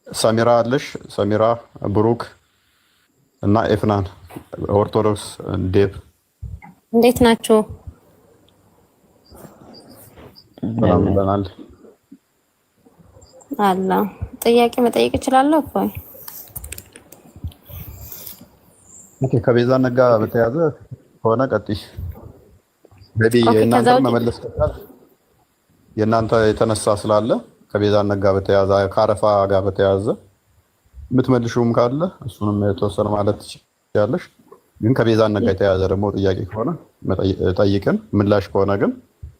ሰሚራ አለሽ? ሰሚራ ብሩክ እና ኤፍናን ኦርቶዶክስ ዴቭ እንዴት ናችሁ? ሰላም ብለናል። አላ ጥያቄ መጠየቅ እችላለሁ እኮ። ኦኬ፣ ከቤዛ ነጋ በተያዘ ሆነ ቀጥይ። በዲ የእናንተ መመለስ ከቻል የእናንተ የተነሳ ስላለ ከቤዛ ነጋ በተያዘ ከአረፋ ጋር በተያዘ የምትመልሹም ካለ እሱንም የተወሰነ ማለት ትችላለሽ። ግን ከቤዛ ነጋ የተያዘ ደግሞ ጥያቄ ከሆነ ጠይቅን። ምላሽ ከሆነ ግን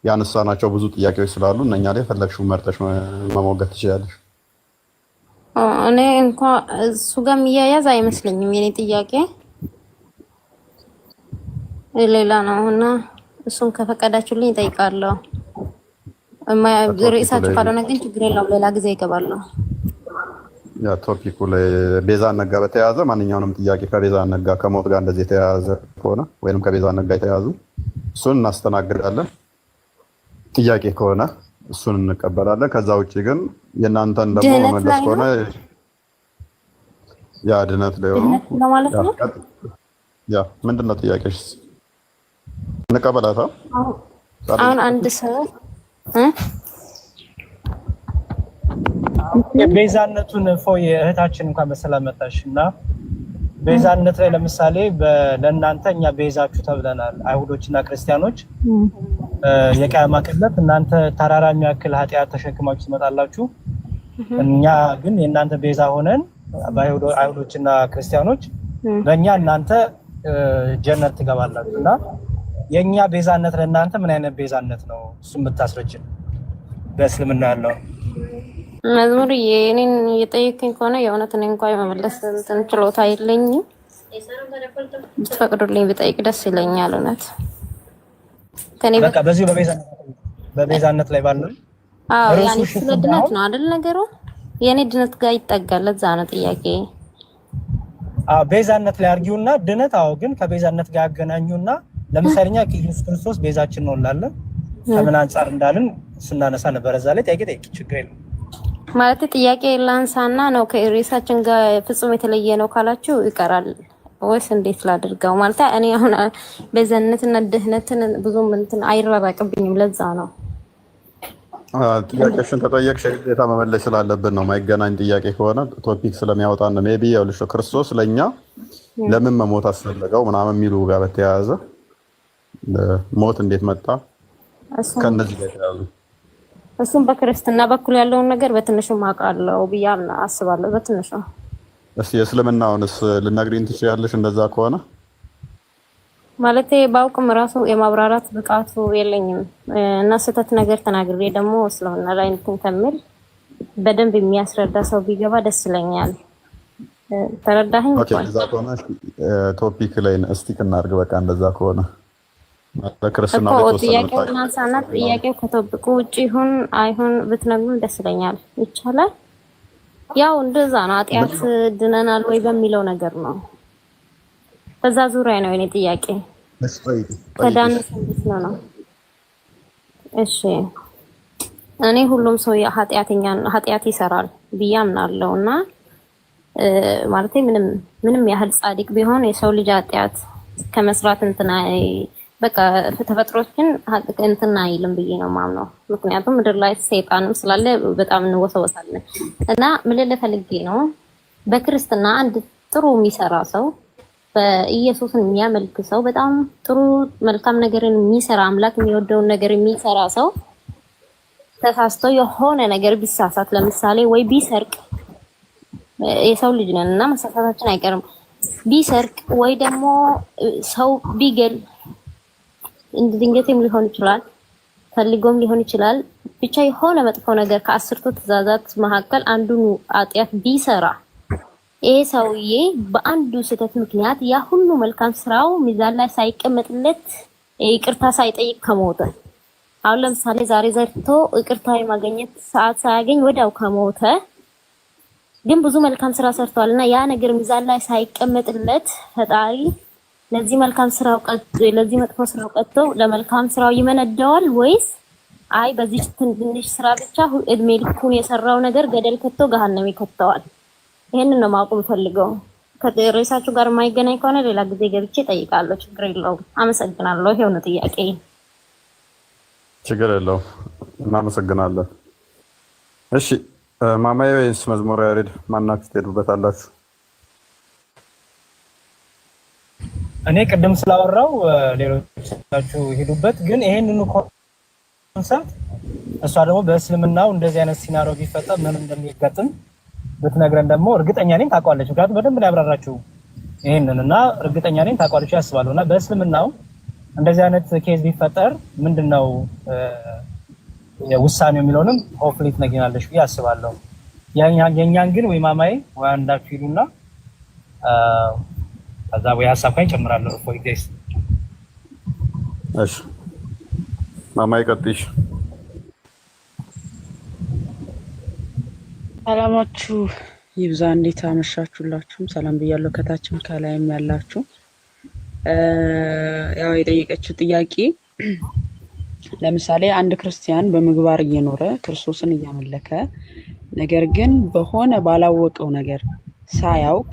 ያነሳናቸው ብዙ ጥያቄዎች ስላሉ እነኛ ላይ ፈለግሽው መርጠሽ መሞገት ትችላለሽ። እኔ እንኳን እሱ ጋር የሚያያዝ አይመስለኝም የኔ ጥያቄ ሌላ ነው እና እሱን ከፈቀዳችሁልኝ እጠይቃለሁ። ርዕሳችሁ ካልሆነ ግን ችግር የለውም፣ ሌላ ጊዜ ይገባለሁ። ያ ቶፒኩ ላይ ቤዛ ነጋ በተያያዘ ማንኛውንም ጥያቄ ከቤዛ ነጋ ከሞት ጋር እንደዚህ የተያያዘ ከሆነ ወይንም ከቤዛ ነጋ የተያያዙ እሱን እናስተናግዳለን። ጥያቄ ከሆነ እሱን እንቀበላለን። ከዛ ውጪ ግን የእናንተን ደግሞ መመለስ ከሆነ ያ ድነት ላይ ሆኖ ያ ምንድነው ጥያቄሽ? እንቀበላታ። አሁን አንድ ሰው የቤዛነቱን ፎይ እህታችን እንኳን በሰላም መጣሽ እና ቤዛነት ላይ ለምሳሌ ለእናንተ እኛ ቤዛችሁ ተብለናል። አይሁዶችና ክርስቲያኖች የቂያማ ቅለት እናንተ ተራራ የሚያክል ኃጢአት ተሸክማችሁ ትመጣላችሁ። እኛ ግን የእናንተ ቤዛ ሆነን አይሁዶችና ክርስቲያኖች በእኛ እናንተ ጀነት ትገባላችሁ እና የኛ ቤዛነት ለእናንተ ምን አይነት ቤዛነት ነው? እሱ የምታስረጅን በእስልምና ያለው መዝሙር የኔን የጠየቀኝ ከሆነ የእውነት እኔ እንኳን የመመለስ እንትን ችሎታ የለኝም። ብትፈቅዱልኝ ብጠይቅ ደስ ይለኛል። እውነት ከኔ በቃ በዚህ በቤዛነት ላይ ባለው ያኔ ስለ ድነት ነው አይደል ነገሩ? የኔ ድነት ጋር ይጠጋል። ለዛ ነው ጥያቄ። ቤዛነት ላይ አርጊውና ድነት ግን ከቤዛነት ጋር ያገናኙና ለምሳሌኛ ኢየሱስ ክርስቶስ ቤዛችን ነው እንላለን። ከምን አንፃር እንዳልን ስናነሳ ነበር። እዛ ላይ ጠይቅ ችግር የለም ማለት ጥያቄ ላንሳና ነው ከኢሪሳችን ጋር ፍጹም የተለየ ነው ካላችሁ ይቀራል ወይስ እንዴት ላድርገው? ማለት እኔ አሁን ቤዛነትና ድህነትን ብዙም እንትን አይራራቅብኝም። ለዛ ነው ጥያቄሽን ተጠየቅሽ ግዴታ መመለስ ስላለብን ነው። ማይገናኝ ጥያቄ ከሆነ ቶፒክ ስለሚያወጣ ነው። ሜቢ ያውልሽ ክርስቶስ ለኛ ለምን መሞት አስፈለገው ምናምን የሚሉ ጋር በተያያዘ ሞት እንዴት መጣ ከነዚህ ጋር ተያያዙ። እሱም በክርስትና በኩል ያለውን ነገር በትንሹ ማውቃለሁ ብዬ አስባለሁ። በትንሹ እስቲ የእስልምናውንስ ልነግሪኝ ትችያለሽ? እንደዛ ከሆነ ማለት ባውቅም ራሱ የማብራራት ብቃቱ የለኝም እና ስህተት ነገር ተናግሬ ደግሞ እስልምና ላይ እንትን ከሚል በደንብ የሚያስረዳ ሰው ቢገባ ደስ ይለኛል። ተረዳኸኝ? ኦኬ፣ እንደዛ ከሆነ ቶፒክ ላይ እስቲክ እናድርግ። በቃ እንደዛ ከሆነ ለክርስትና ጥያቄው ማንሳና ጥያቄው ከቶፒኩ ውጪ ይሁን አይሁን ብትነግሩን ደስ ይለኛል። ይቻላል? ያው እንደዛ ነው። ኃጢአት ድነናል ወይ በሚለው ነገር ነው። በዛ ዙሪያ ነው የኔ ጥያቄ። ከዳንስ ነው። እሺ እኔ ሁሉም ሰው ኃጢአት ይሰራል ብዬ አምናለሁና ማለት ምንም ያህል ጻድቅ ቢሆን የሰው ልጅ ኃጢአት ከመስራት በቃ ተፈጥሮችን እንትን አይልም ብዬ ነው ማምነው። ምክንያቱም ምድር ላይ ሰይጣንም ስላለ በጣም እንወሰወሳለን እና ምን ልፈልጌ ነው በክርስትና አንድ ጥሩ የሚሰራ ሰው በኢየሱስን የሚያመልክ ሰው በጣም ጥሩ መልካም ነገርን የሚሰራ አምላክ የሚወደውን ነገር የሚሰራ ሰው ተሳስቶ የሆነ ነገር ቢሳሳት ለምሳሌ ወይ ቢሰርቅ የሰው ልጅ ነን እና መሳሳታችን አይቀርም። ቢሰርቅ ወይ ደግሞ ሰው ቢገል ድንገትም ሊሆን ይችላል ፈልጎም ሊሆን ይችላል። ብቻ የሆነ መጥፎ ነገር ከአስርቱ ትእዛዛት መካከል አንዱን ኃጢአት ቢሰራ ይሄ ሰውዬ በአንዱ ስህተት ምክንያት ያ ሁሉ መልካም ስራው ሚዛን ላይ ሳይቀመጥለት ይቅርታ ሳይጠይቅ ከሞተ አሁን ለምሳሌ ዛሬ ዘርቶ ይቅርታ የማግኘት ሰዓት ሳያገኝ ወዲያው ከሞተ ግን ብዙ መልካም ስራ ሰርቷልና ያ ነገር ሚዛን ላይ ሳይቀመጥለት ፈጣሪ ለዚህ መልካም ስራው ለዚህ መጥፎ ስራው ቀጥቶ ለመልካም ስራው ይመነደዋል ወይስ አይ በዚህ ትንሽ ስራ ብቻ እድሜ ልኩን የሰራው ነገር ገደል ከቶ ገሃነም ይከተዋል? ይሄንን ነው ማወቅ የምፈልገው። ከርዕሳችሁ ጋር የማይገናኝ ከሆነ ሌላ ጊዜ ገብቼ እጠይቃለሁ። ችግር የለውም። አመሰግናለሁ። ይሄው ነው ጥያቄ። ችግር የለውም። እናመሰግናለን። እሺ ማማዬ ወይስ መዝሙረ ያሬድ ማናችሁ ትሄዱበታላችሁ? እኔ ቅድም ስላወራው ሌሎቻችሁ ሄዱበት፣ ግን ይሄንን ኮንሰፕት እሷ ደግሞ በእስልምናው እንደዚህ አይነት ሲናሪዮ ቢፈጠር ምን እንደሚገጥም ብትነግረን ደግሞ እርግጠኛ ነኝ ታውቃለች። ምክንያቱም በደንብ ነው ያብራራችሁ ይሄንን እና እርግጠኛ ነኝ ታውቃለች ያስባለሁ። እና በእስልምናው እንደዚህ አይነት ኬዝ ቢፈጠር ምንድነው ውሳኔው የሚለውንም ሆፕሊ ትነግሪናለሽ ብዬ አስባለሁ። የኛን ግን ወይ ማማዬ ወይ አንዳችሁ ይሉና ከዛ ወይ ሀሳብ ካኝ ጨምራለሁ። ፎር ጌስ እሺ ማማዬ ቀጥይሽ። ሰላማችሁ ይብዛ። እንዴት አመሻችሁላችሁም? ሰላም ብያለሁ። ከታችም ከላይም ያላችሁ ያው የጠየቀችው ጥያቄ ለምሳሌ አንድ ክርስቲያን በምግባር እየኖረ ክርስቶስን እያመለከ ነገር ግን በሆነ ባላወቀው ነገር ሳያውቅ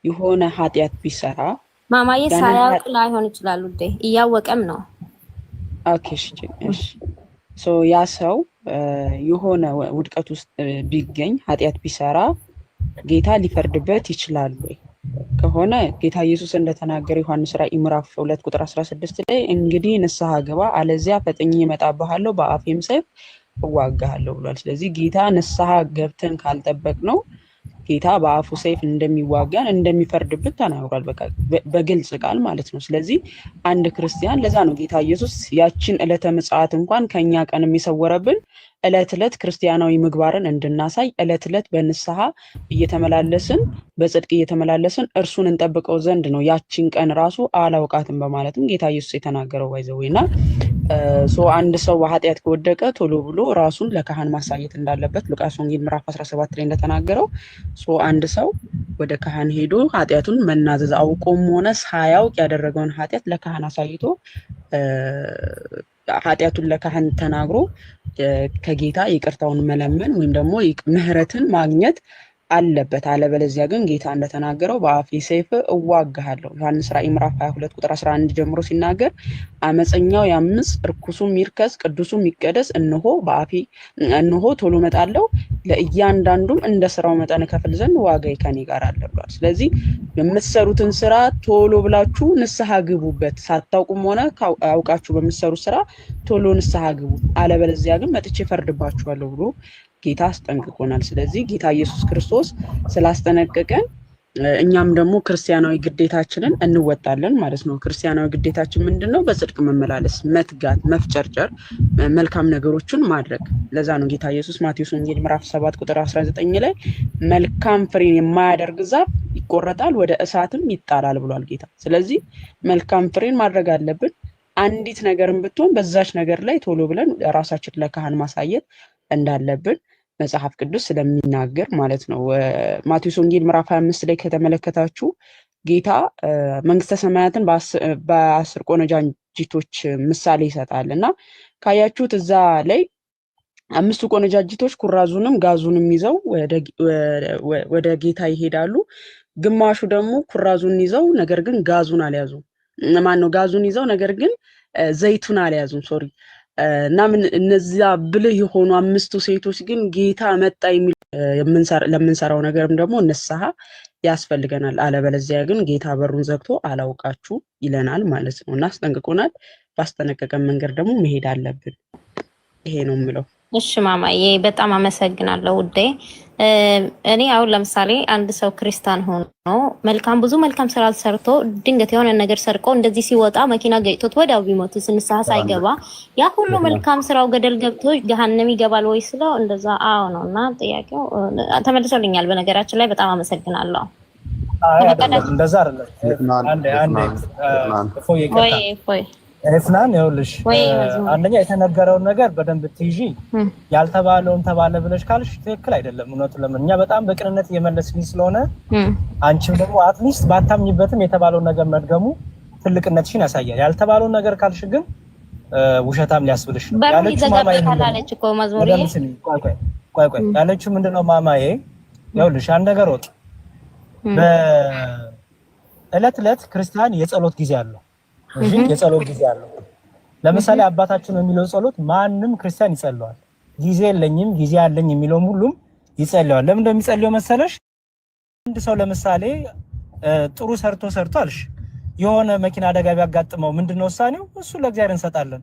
የሆነ ኃጢአት ቢሰራ ማማዬ ሳያውቅ ላይሆን ይችላል ውዴ፣ እያወቀም ነው። ኦኬ እሺ ሶ ያ ሰው የሆነ ውድቀት ውስጥ ቢገኝ ኃጢአት ቢሰራ ጌታ ሊፈርድበት ይችላል ወይ? ከሆነ ጌታ ኢየሱስ እንደተናገረ ዮሐንስ ራዕይ ምዕራፍ 2 ቁጥር 16 ላይ እንግዲህ ንስሐ ግባ አለዚያ ፈጥኜ እመጣብሃለሁ በአፌም ሰይፍ እዋጋሃለሁ ብሏል። ስለዚህ ጌታ ንስሐ ገብተን ካልጠበቅ ነው ጌታ በአፉ ሰይፍ እንደሚዋጋን እንደሚፈርድብን ተናግሯል። በቃ በግልጽ ቃል ማለት ነው። ስለዚህ አንድ ክርስቲያን ለዛ ነው ጌታ ኢየሱስ ያችን ዕለተ ምጽአት እንኳን ከኛ ቀን የሚሰወረብን ዕለት ዕለት ክርስቲያናዊ ምግባርን እንድናሳይ ዕለት ዕለት በንስሐ እየተመላለስን በጽድቅ እየተመላለስን እርሱን እንጠብቀው ዘንድ ነው። ያችን ቀን ራሱ አላውቃትም በማለትም ጌታ ኢየሱስ የተናገረው ባይዘውና አንድ ሰው በኃጢአት ከወደቀ ቶሎ ብሎ ራሱን ለካህን ማሳየት እንዳለበት ሉቃስ ወንጌል ምዕራፍ 17 ላይ እንደተናገረው አንድ ሰው ወደ ካህን ሄዶ ኃጢአቱን መናዘዝ አውቆም ሆነ ሳያውቅ ያደረገውን ኃጢአት ለካህን አሳይቶ ኃጢአቱን ለካህን ተናግሮ ከጌታ ይቅርታውን መለመን ወይም ደግሞ ምህረትን ማግኘት አለበት። አለበለዚያ ግን ጌታ እንደተናገረው በአፌ ሰይፍ እዋጋሃለሁ ዮሐንስ ራዕይ ምዕራፍ 22 ቁጥር 11 ጀምሮ ሲናገር አመፀኛው ያምፅ ርኩሱም ይርከስ ቅዱሱም ይቀደስ እነሆ ቶሎ እመጣለሁ ለእያንዳንዱም እንደ ስራው መጠን ከፍል ዘንድ ዋጋዬ ከኔ ጋር አለ ብሏል። ስለዚህ የምትሰሩትን ስራ ቶሎ ብላችሁ ንስሐ ግቡበት። ሳታውቁም ሆነ አውቃችሁ በምትሰሩት ስራ ቶሎ ንስሐ ግቡ፣ አለበለዚያ ግን መጥቼ ፈርድባችኋለሁ ብሎ ጌታ አስጠንቅቆናል። ስለዚህ ጌታ ኢየሱስ ክርስቶስ ስላስጠነቀቀን እኛም ደግሞ ክርስቲያናዊ ግዴታችንን እንወጣለን ማለት ነው። ክርስቲያናዊ ግዴታችን ምንድነው? በጽድቅ መመላለስ፣ መትጋት፣ መፍጨርጨር፣ መልካም ነገሮችን ማድረግ። ለዛ ነው ጌታ ኢየሱስ ማቴዎስ ወንጌል ምዕራፍ 7 ቁጥር 19 ላይ መልካም ፍሬን የማያደርግ ዛፍ ይቆረጣል ወደ እሳትም ይጣላል ብሏል ጌታ። ስለዚህ መልካም ፍሬን ማድረግ አለብን። አንዲት ነገርም ብትሆን በዛች ነገር ላይ ቶሎ ብለን ራሳችን ለካህን ማሳየት እንዳለብን መጽሐፍ ቅዱስ ስለሚናገር ማለት ነው። ማቴዎስ ወንጌል ምዕራፍ 25 ላይ ከተመለከታችሁ ጌታ መንግስተ ሰማያትን በ10 ቆነጃጅቶች ምሳሌ ይሰጣል እና ካያችሁት እዛ ላይ 5 ቆነጃጅቶች ኩራዙንም ጋዙንም ይዘው ወደ ጌታ ይሄዳሉ። ግማሹ ደግሞ ኩራዙን ይዘው ነገር ግን ጋዙን አልያዙም። ጋዙን ይዘው ነገር ግን ዘይቱን አልያዙም። እና እነዚያ ብልህ የሆኑ 5 ሴቶች ግን ጌታ መጣ የሚል ለምንሰራው ነገርም ደግሞ ንስሐ ያስፈልገናል። አለበለዚያ ግን ጌታ በሩን ዘግቶ አላውቃችሁ ይለናል ማለት ነው እና አስጠንቅቆናል። ባስጠነቀቀን መንገድ ደግሞ መሄድ አለብን። ይሄ ነው የምለው። እሺ ማማዬ በጣም አመሰግናለሁ ውዴ። እኔ አሁን ለምሳሌ አንድ ሰው ክርስቲያን ሆኖ ብዙ መልካም ስራ ሰርቶ ድንገት የሆነ ነገር ሰርቆ እንደዚህ ሲወጣ መኪና ገጭቶት ወዲያው ቢሞት ንስሐ ሳይገባ ያ ሁሉ መልካም ስራው ገደል ገብቶ ገሃነም ይገባል ወይ ስለው እንደዛ አዎ ነው። እና ጥያቄው ተመልሶልኛል በነገራችን ላይ በጣም አመሰግናለሁ። እንደዛ አይደለም። ኤፍናን ይኸውልሽ አንደኛ የተነገረውን ነገር በደንብ ትይዢ ያልተባለውን ተባለ ብለሽ ካልሽ ትክክል አይደለም። እውነቱን ለምን እኛ በጣም በቅንነት እየመለስልኝ ስለሆነ አንቺም ደግሞ አትሊስት ባታምኝበትም የተባለውን ነገር መድገሙ ትልቅነትሽን ያሳያል። ያልተባለውን ነገር ካልሽ ግን ውሸታም ሊያስብልሽ ነው። ያለችው ማማዬ ያለችው ምንድነው ማማዬ? ይኸውልሽ አንድ ነገር ወጥ በእለት ዕለት ክርስቲያን የጸሎት ጊዜ አለው። እሺ የጸሎት ጊዜ አለው። ለምሳሌ አባታችን የሚለው ጸሎት ማንም ክርስቲያን ይጸልዋል። ጊዜ የለኝም ጊዜ አለኝ የሚለውም ሁሉም ይጸልዋል። ለምን እንደሚጸልየው መሰለሽ? አንድ ሰው ለምሳሌ ጥሩ ሰርቶ አልሽ የሆነ መኪና አደጋ ቢያጋጥመው ምንድነው ውሳኔው? እሱ ለእግዚአብሔር እንሰጣለን።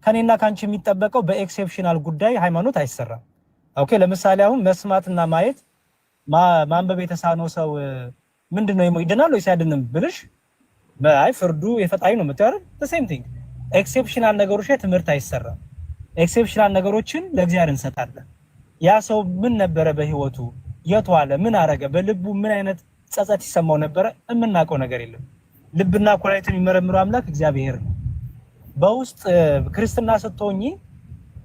ከኔና ካንቺ የሚጠበቀው በኤክሴፕሽናል ጉዳይ ሃይማኖት አይሰራም። ኦኬ ለምሳሌ አሁን መስማትና ማየት ማንበብ የተሳነው ሰው ምንድነው ይድናል ወይስ አይድንም ብልሽ አይ ፍርዱ የፈጣሪ ነው የምትያረው the same thing ኤክሴፕሽናል ነገሮች ላይ ትምህርት አይሰራም። ኤክሴፕሽናል ነገሮችን ለእግዚአብሔር እንሰጣለን። ያ ሰው ምን ነበረ በህይወቱ የት ዋለ ምን አረገ በልቡ ምን አይነት ጸጸት ይሰማው ነበረ የምናውቀው ነገር የለም። ልብና ኩላሊትን የሚመረምረው አምላክ እግዚአብሔር ነው። በውስጥ ክርስትና ስትሆኚ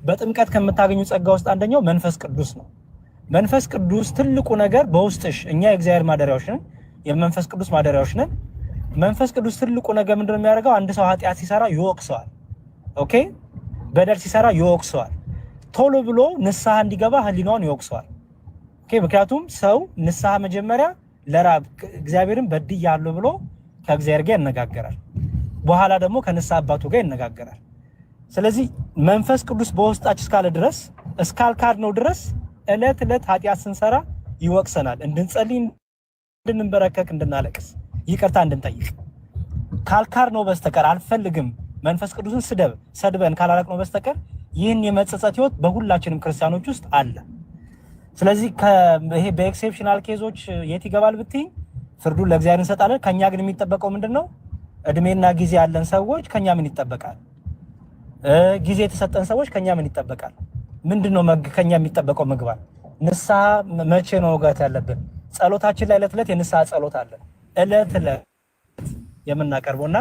በጥምቀት ከምታገኙ ጸጋ ውስጥ አንደኛው መንፈስ ቅዱስ ነው። መንፈስ ቅዱስ ትልቁ ነገር በውስጥሽ እኛ የእግዚአብሔር ማደሪያዎች ነን፣ የመንፈስ ቅዱስ ማደሪያዎች ነን። መንፈስ ቅዱስ ትልቁ ነገር ምንድነው የሚያደርገው? አንድ ሰው ኃጢአት ሲሰራ ይወቅሰዋል። ኦኬ በደል ሲሰራ ይወቅሰዋል። ቶሎ ብሎ ንስሐ እንዲገባ ህሊናውን ይወቅሰዋል። ኦኬ ምክንያቱም ሰው ንስሐ መጀመሪያ ለራብ እግዚአብሔርን በድያለሁ ብሎ ከእግዚአብሔር ጋር ይነጋገራል። በኋላ ደግሞ ከንስሐ አባቱ ጋር ይነጋገራል። ስለዚህ መንፈስ ቅዱስ በውስጣችን እስካለ ድረስ እስካልካድነው ድረስ እለት እለት ኃጢአት ስንሰራ ይወቅሰናል። እንድንጸልይ፣ እንድንበረከክ፣ እንድናለቅስ፣ ይቅርታ እንድንጠይቅ ካልካድነው በስተቀር አልፈልግም መንፈስ ቅዱስን ሰድበን ካላረቅነው በስተቀር ይህን የመጸጸት ህይወት በሁላችንም ክርስቲያኖች ውስጥ አለ። ስለዚህ ይሄ በኤክሴፕሽናል ኬዞች የት ይገባል ብትይ ፍርዱን ለእግዚአብሔር እንሰጣለን። ከኛ ግን የሚጠበቀው ምንድነው? እድሜና ጊዜ ያለን ሰዎች ከኛ ምን ይጠበቃል? ጊዜ የተሰጠን ሰዎች ከኛ ምን ይጠበቃል? ምንድነው ከኛ የሚጠበቀው ምግባር? ንስሐ መቼ ነው መግባት ያለብን? ጸሎታችን ላይ እለት እለት የንስሐ ጸሎት አለ እለት እለት የምናቀርበውና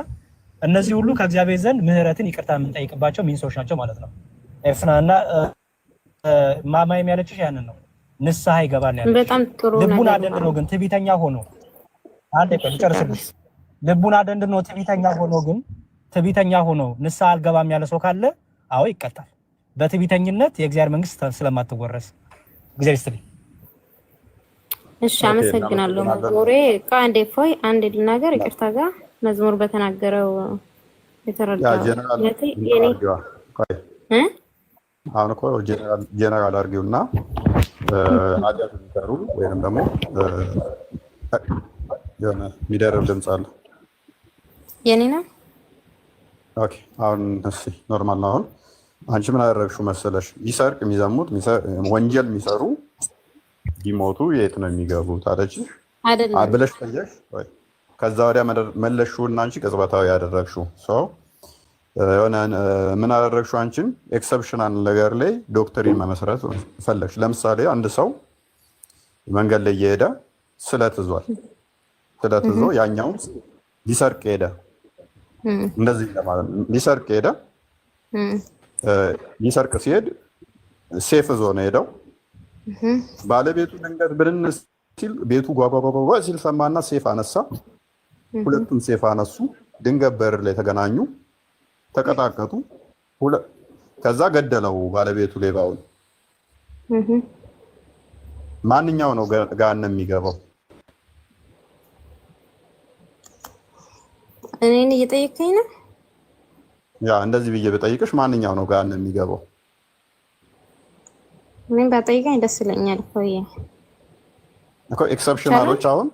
እነዚህ ሁሉ ከእግዚአብሔር ዘንድ ምህረትን ይቅርታ የምንጠይቅባቸው ሚንሶች ናቸው ማለት ነው። ኤፍናና ማማይም ያለችሽ ያንን ነው። ንስሐ ይገባል ያለች በጣም ጥሩ ነው። ልቡን አደንድኖ ግን ትዕቢተኛ ሆኖ አንዴ ልጨርስልሽ። ልቡን አደንድኖ ትዕቢተኛ ሆኖ ንስሐ አልገባም ያለ ሰው ካለ አዎ ይቀጣል። በትዕቢተኝነት የእግዚአብሔር መንግስት ስለማትወረስ እግዚአብሔር ይስጥልኝ። እሺ አመሰግናለሁ። መዝሙሬ ከአንዴ ፎይ አንዴ ልናገር ይቅርታ ጋር መዝሙር በተናገረው የተረዳው አሁን እኮ ጀነራል አድርጊውና ኃጢአት የሚሰሩ ወይንም ደግሞ የሆነ የሚደርብ ድምፅ አለ የኔ ነው። ኦኬ አሁን እሺ ኖርማል ነው። አሁን አንቺ ምን አደረግሽው መሰለሽ? ይሰርቅ የሚዘሙት ወንጀል የሚሰሩ ቢሞቱ የት ነው የሚገቡት አለች አይደለም ብለሽ ጠየቅሽ ወይ? ከዛ ወዲያ መለሽውና አንቺ ቅጽበታዊ ያደረግሽው ሰው የሆነ ምን አደረግሽው? አንቺን ኤክሰፕሽናል ነገር ላይ ዶክትሪን መመስረት ፈለግሽ። ለምሳሌ አንድ ሰው መንገድ ላይ እየሄደ ስለት ይዞ ያኛው ሊሰርቅ ሄደ። እንደዚህ ለማለት ሊሰርቅ ሄደ። ሊሰርቅ ሲሄድ ሴፍ ይዞ ነው ሄደው። ባለቤቱ ድንገት ብልን ሲል ቤቱ ጓጓጓጓ ሲል ሰማና ሴፍ አነሳ። ሁለቱም ሴፍ አነሱ። ድንገት በር ላይ ተገናኙ፣ ተቀጣቀጡ። ከዛ ገደለው ባለቤቱ ሌባውን። ማንኛው ነው ገሃነም የሚገባው? እኔን እየጠየቀኝ ነው? ያ እንደዚህ ብዬ በጠይቅሽ ማንኛው ነው ገሃነም የሚገባው? እኔን ባጠይቀኝ ደስ ይለኛል እኮ ኤክሰፕሽናሎች አሁን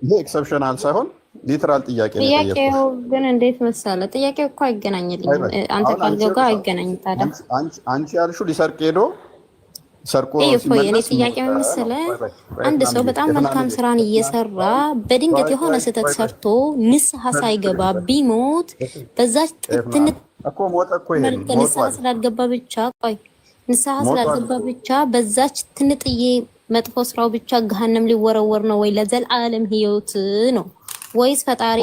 ይሄ ኤክሰፕሽናል ሳይሆን ሊትራል ጥያቄ ነው። ጥያቄው ግን እንዴት መሰለ? ጥያቄው እኮ አይገናኝልኝም። አንተ ካልገው ጋር አይገናኝም። ታዲያ አንቺ ያልሽው ሊሰርቅ ሄዶ ሰርቆ ሲመለስ እኔ ጥያቄው መሰለ አንድ ሰው በጣም መልካም ስራን እየሰራ በድንገት የሆነ ስህተት ሰርቶ ንስሐ ሳይገባ ቢሞት በዛች ጥንት እኮ ሞተ እኮ ይሄ ንስሐ ስላልገባ ብቻ ንስሐ ስላልገባ ብቻ በዛች ትንጥዬ መጥፎ ስራው ብቻ ገሃነም ሊወረወር ነው ወይ ለዘላለም ህይወት ነው ወይስ ፈጣሪ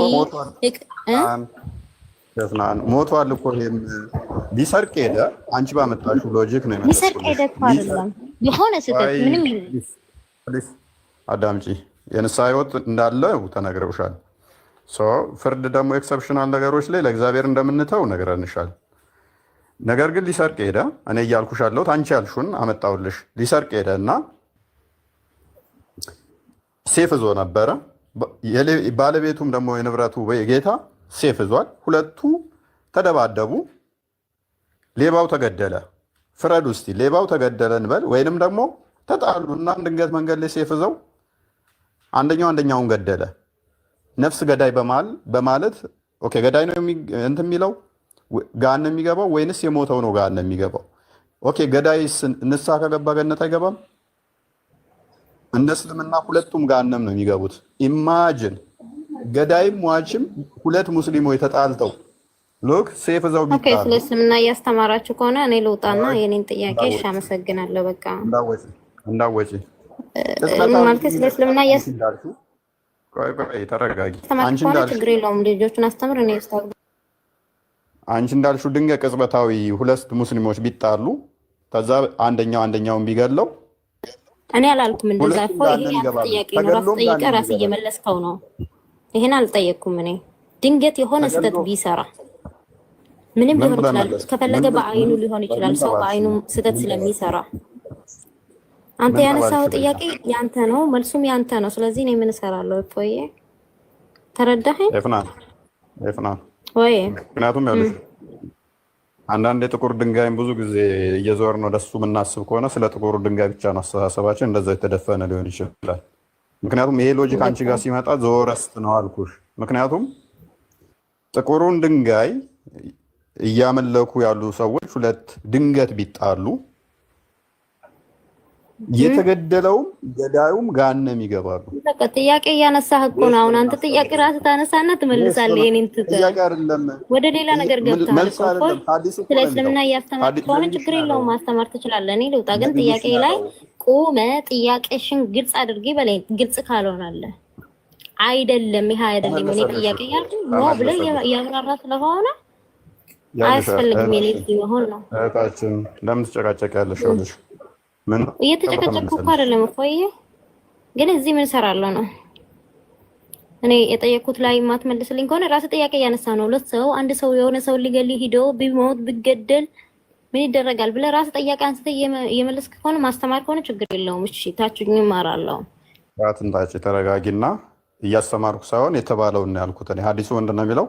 ሞቷል እኮ ይሄም ሊሰርቅ ሄደ። አንቺ ባመጣሽው ሎጂክ ነው የሚመስለው። ሊሰርቅ ሄደ አይደለም የሆነ ስህተት ምንም አዳምጪ። የንስሐ ህይወት እንዳለው ተነግረውሻል። ፍርድ ደግሞ ኤክሰፕሽናል ነገሮች ላይ ለእግዚአብሔር እንደምንተው ነግረንሻል። ነገር ግን ሊሰርቅ ሄደ። እኔ እያልኩሽ ያለሁት አንቺ ያልሹን አመጣውልሽ። ሊሰርቅ ሄደ እና ሴፍ ይዞ ነበረ። ባለቤቱም ደግሞ የንብረቱ ጌታ ሴፍ ይዟል። ሁለቱ ተደባደቡ። ሌባው ተገደለ። ፍረድ ውስጥ ሌባው ተገደለ እንበል ወይንም ደግሞ ተጣሉና ድንገት መንገድ ላይ ሴፍ ይዘው አንደኛውን ገደለ። ነፍስ ገዳይ በማለት ኦኬ፣ ገዳይ ነው እንትን የሚለው ገሃነም የሚገባው ወይንስ የሞተው ነው ገሃነም የሚገባው? ኦኬ፣ ገዳይስ ንስሐ ከገባ ገነት አይገባም? እንደ እስልምና ሁለቱም ገሃነም ነው የሚገቡት። ኢማጅን ገዳይም ሟችም ሁለት ሙስሊሞች ተጣልተው ሎክ ሴፍ ዘው ቢጣሉ። ኦኬ፣ ስለ እስልምና እያስተማራችሁ ከሆነ እኔ ልውጣና የኔን ጥያቄ እሺ፣ አመሰግናለሁ። በቃ እንዳወጪ ማለት ስለ እስልምና ተረጋጊ። ችግር የለውም። ልጆቹን አስተምር። እኔ አንቺ እንዳልሽው ድንገት ቅጽበታዊ ሁለት ሙስሊሞች ቢጣሉ ከዛ አንደኛውን ቢገለው እኔ አላልኩም እንደዛ እኮ። ይሄ ጥያቄ ነው። ራስ ጠይቀህ ራስ እየመለስከው ነው። ይሄን አልጠየቅኩም እኔ። ድንገት የሆነ ስህተት ቢሰራ ምንም ሊሆን ይችላል። ከፈለገ በአይኑ ሊሆን ይችላል። ሰው በአይኑ ስህተት ስለሚሰራ አንተ ያነሳው ጥያቄ ያንተ ነው፣ መልሱም ያንተ ነው። ስለዚህ እኔ ምን እሰራለሁ? እፎዬ ተረዳኸኝ? ኤፍና ወይ ምክንያቱም ያለሽ አንዳንድ የጥቁር ድንጋይም ብዙ ጊዜ እየዞርን ወደሱ የምናስብ ከሆነ ስለ ጥቁር ድንጋይ ብቻ ነው አስተሳሰባችን፣ እንደዛ የተደፈነ ሊሆን ይችላል። ምክንያቱም ይሄ ሎጂክ አንቺ ጋር ሲመጣ ዘወረስት ነው አልኩሽ። ምክንያቱም ጥቁሩን ድንጋይ እያመለኩ ያሉ ሰዎች ሁለት ድንገት ቢጣሉ የተገደለውም ገዳዩም ገሃነም ይገባሉ። በቃ ጥያቄ እያነሳህ እኮ ነው። አሁን አንተ ጥያቄ ራስህ ታነሳና ትመልሳለህ። የኔን ጥያቄ አይደለም ወደ ሌላ ነገር ገብተሃል እኮ። ስለ እስልምና እያስተማርክ ከሆነ ችግር የለውም ማስተማር ትችላለህ። እኔ ልውጣ፣ ግን ጥያቄ ላይ ቁመ ጥያቄሽን ግልጽ አድርጊ በለኝ። ግልጽ ካልሆናለ አይደለም ይሄ አይደለም እኔ ጥያቄ ያልኩ ነው ብለህ እያብራራ ስለሆነ አያስፈልግም። የኔ መሆን ነው። እህታችን ለምን ትጨቃጨቂያለሽ? ያለሽ ምን እየተጨቀጨኩ እኮ አይደለም እፎዬ፣ ግን እዚህ ምን እሰራለሁ ነው። እኔ የጠየኩት ላይ የማትመልስልኝ ከሆነ ራስ ጥያቄ እያነሳ ነው። ሁለት ሰው አንድ ሰው የሆነ ሰው ሊገል ሂዶ ቢሞት ቢገደል ምን ይደረጋል ብለህ ራስ ጥያቄ አንስተህ እየመለስክ ከሆነ ማስተማር ከሆነ ችግር የለውም። እሺ ታችሁኝ እማራለሁ። ታች ተረጋጊና እያስተማርኩ ሳይሆን የተባለውን ያልኩት እኔ ሐዲሱ ምንድን ነው የሚለው?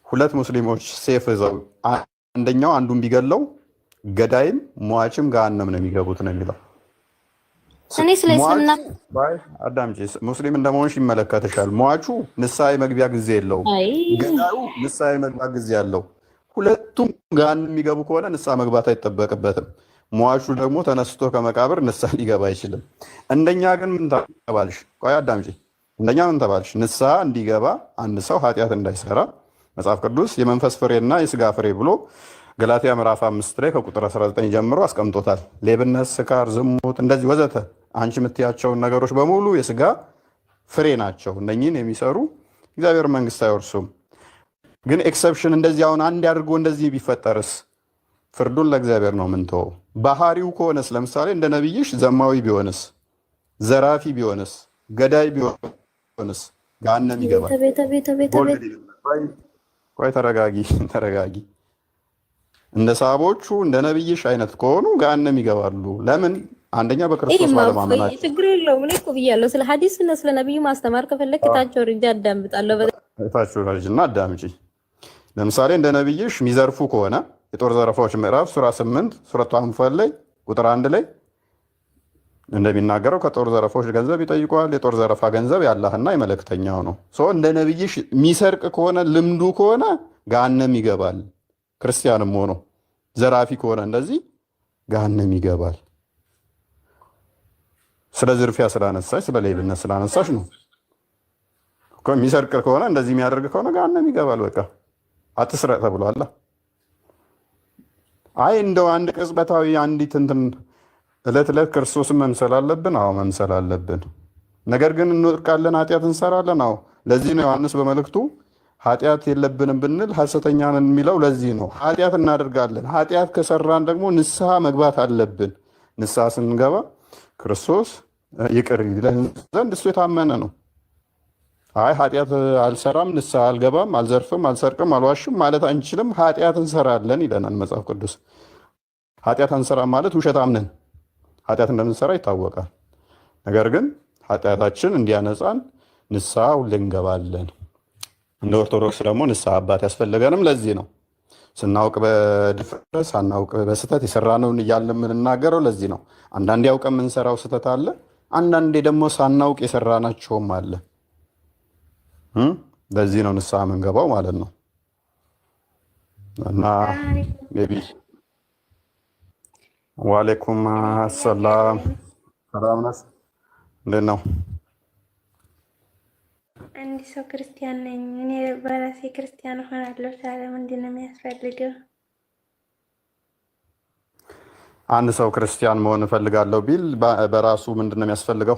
ሁለት ሙስሊሞች ሴፍ ይዘው አንደኛው አንዱን ቢገለው ገዳይም ሟችም ገሃነም ነው የሚገቡት ነው የሚለው። እኔ ስለስምና አዳምጪ፣ ሙስሊም እንደመሆንሽ ይመለከትሻል። ሟቹ ንስሐ መግቢያ ጊዜ የለውም፣ ገዳዩ ንስሐ መግቢያ ጊዜ ያለው። ሁለቱም ገሃነም የሚገቡ ከሆነ ንስሐ መግባት አይጠበቅበትም። ሟቹ ደግሞ ተነስቶ ከመቃብር ንስሐ ሊገባ አይችልም። እንደኛ ግን ምን ተባልሽ? ቆይ አዳምጪ፣ እንደኛ ምን ተባልሽ? ንስሐ እንዲገባ አንድ ሰው ኃጢአት እንዳይሰራ መጽሐፍ ቅዱስ የመንፈስ ፍሬና የስጋ ፍሬ ብሎ ገላትያ ምዕራፍ 5 ላይ ከቁጥር 19 ጀምሮ አስቀምጦታል። ሌብነት፣ ስካር፣ ዝሙት እንደዚህ ወዘተ አንቺ የምትያቸውን ነገሮች በሙሉ የስጋ ፍሬ ናቸው። እነኚህን የሚሰሩ እግዚአብሔር መንግስት አይወርሱም። ግን ኤክሰፕሽን እንደዚህ አሁን አንድ አድርጎ እንደዚህ ቢፈጠርስ ፍርዱን ለእግዚአብሔር ነው የምንተወው። ባህሪው ከሆነስ ለምሳሌ እንደ ነብይሽ ዘማዊ ቢሆንስ፣ ዘራፊ ቢሆንስ፣ ገዳይ ቢሆንስ ገሃነም ይገባል። ቆይ ተረጋጊ። እንደ ሳቦቹ እንደ ነብይሽ አይነት ከሆኑ ገሃነም ይገባሉ። ለምን? አንደኛ በክርስቶስ ባለማመናቸው። ችግር የለውም። እኔ እኮ ብያለሁ ስለ ሐዲስ እና ስለ ነብዩ ማስተማር ከፈለክ ታቸው ርጃ አዳምጣለሁ። ታቸው ርጅና አዳምጪ። ለምሳሌ እንደ ነብይሽ የሚዘርፉ ከሆነ የጦር ዘረፋዎች ምዕራፍ ሱራ 8 ሱረቱ አንፋል ላይ ቁጥር 1 ላይ እንደሚናገረው ከጦር ዘረፋዎች ገንዘብ ይጠይቀዋል። የጦር ዘረፋ ገንዘብ ያላህና የመልእክተኛው ነው። እንደ ነብይሽ የሚሰርቅ ከሆነ ልምዱ ከሆነ ገሃነም ይገባል። ክርስቲያንም ሆኖ ዘራፊ ከሆነ እንደዚህ ገሃነም ይገባል። ስለ ዝርፊያ ስላነሳሽ ስለ ሌብነት ስላነሳሽ ነው። የሚሰርቅ ከሆነ እንደዚህ የሚያደርግ ከሆነ ገሃነም ይገባል። በቃ አትስረቅ ተብሏል። አይ እንደው አንድ ቅጽበታዊ አንዲት እንትን እለት ክርስቶስን መምሰል አለብን። አዎ መምሰል አለብን። ነገር ግን እንወድቃለን፣ ኃጢአት እንሰራለን። አዎ ለዚህ ነው ዮሐንስ በመልእክቱ ኃጢአት የለብንም ብንል ሐሰተኛ ነን የሚለው ለዚህ ነው። ኃጢአት እናደርጋለን። ኃጢአት ከሰራን ደግሞ ንስሐ መግባት አለብን። ንስሐ ስንገባ ክርስቶስ ይቅር ይለን ዘንድ እሱ የታመነ ነው። አይ ኃጢአት አልሰራም፣ ንስሐ አልገባም፣ አልዘርፍም፣ አልሰርቅም፣ አልዋሽም ማለት አንችልም። ኃጢአት እንሰራለን ይለናል መጽሐፍ ቅዱስ። ኃጢአት አንሰራም ማለት ውሸታም ነን። ኃጢአት እንደምንሰራ ይታወቃል። ነገር ግን ኃጢአታችን እንዲያነጻን ንስሐ ሁሌ እንገባለን። እንደ ኦርቶዶክስ ደግሞ ንስሐ አባት ያስፈልገንም ለዚህ ነው። ስናውቅ በድፍረት ሳናውቅ በስህተት የሰራነውን እያልን የምንናገረው ለዚህ ነው። አንዳንዴ ያውቀ የምንሰራው ስህተት አለ፣ አንዳንዴ ደግሞ ሳናውቅ የሰራናቸውም አለ። ለዚህ ነው ንስሐ የምንገባው ማለት ነው። እና ሜቢ ዋሌኩም ሰላም ሰላም ነሽ? እንዴት ነው? አንድ ሰው ክርስቲያን ነኝ እኔ በራሴ ክርስቲያን ሆናለሁ ታዲያ ምንድን ነው የሚያስፈልገው? አንድ ሰው ክርስቲያን መሆን እፈልጋለሁ ቢል በራሱ ምንድን ነው የሚያስፈልገው?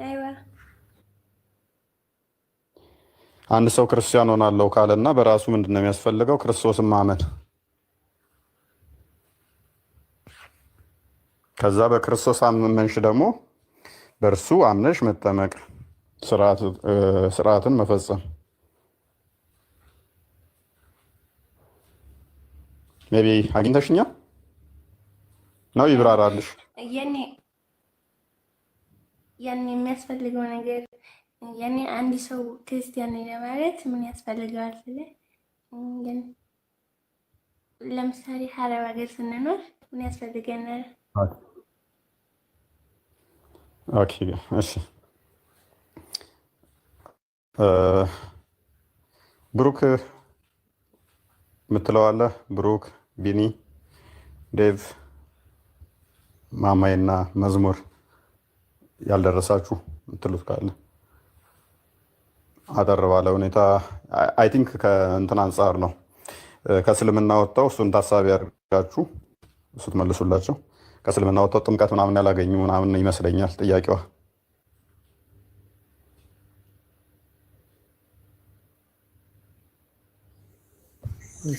አይዋ አንድ ሰው ክርስቲያን ሆናለሁ ካለና በራሱ ምንድን ነው የሚያስፈልገው? ክርስቶስን ማመን። ከዛ በክርስቶስ አመንሽ ደግሞ በእርሱ አምነሽ መጠመቅ፣ ስርዓትን መፈጸም። ሜቢ አግኝተሽኛል ነው ይብራራልሽ። ያኔ የሚያስፈልገው ነገር ያኔ አንድ ሰው ክርስቲያን ነኝ ለማለት ምን ያስፈልገዋል? ለምሳሌ ሀረብ ሀገር ስንኖር ምን ያስፈልገናል? ኦኬ እሺ። ብሩክ የምትለዋለህ? ብሩክ፣ ቢኒ፣ ዴቭ፣ ማማይና መዝሙር ያልደረሳችሁ የምትሉት ካለ አጠር ባለ ሁኔታ አይ ቲንክ ከእንትን አንጻር ነው ከእስልምና ወጥተው እሱን ታሳቢ ያደርጋችሁ እሱ ትመልሱላቸው። ከእስልምና ወጥተው ጥምቀት ምናምን ያላገኙ ምናምን ይመስለኛል ጥያቄዋ።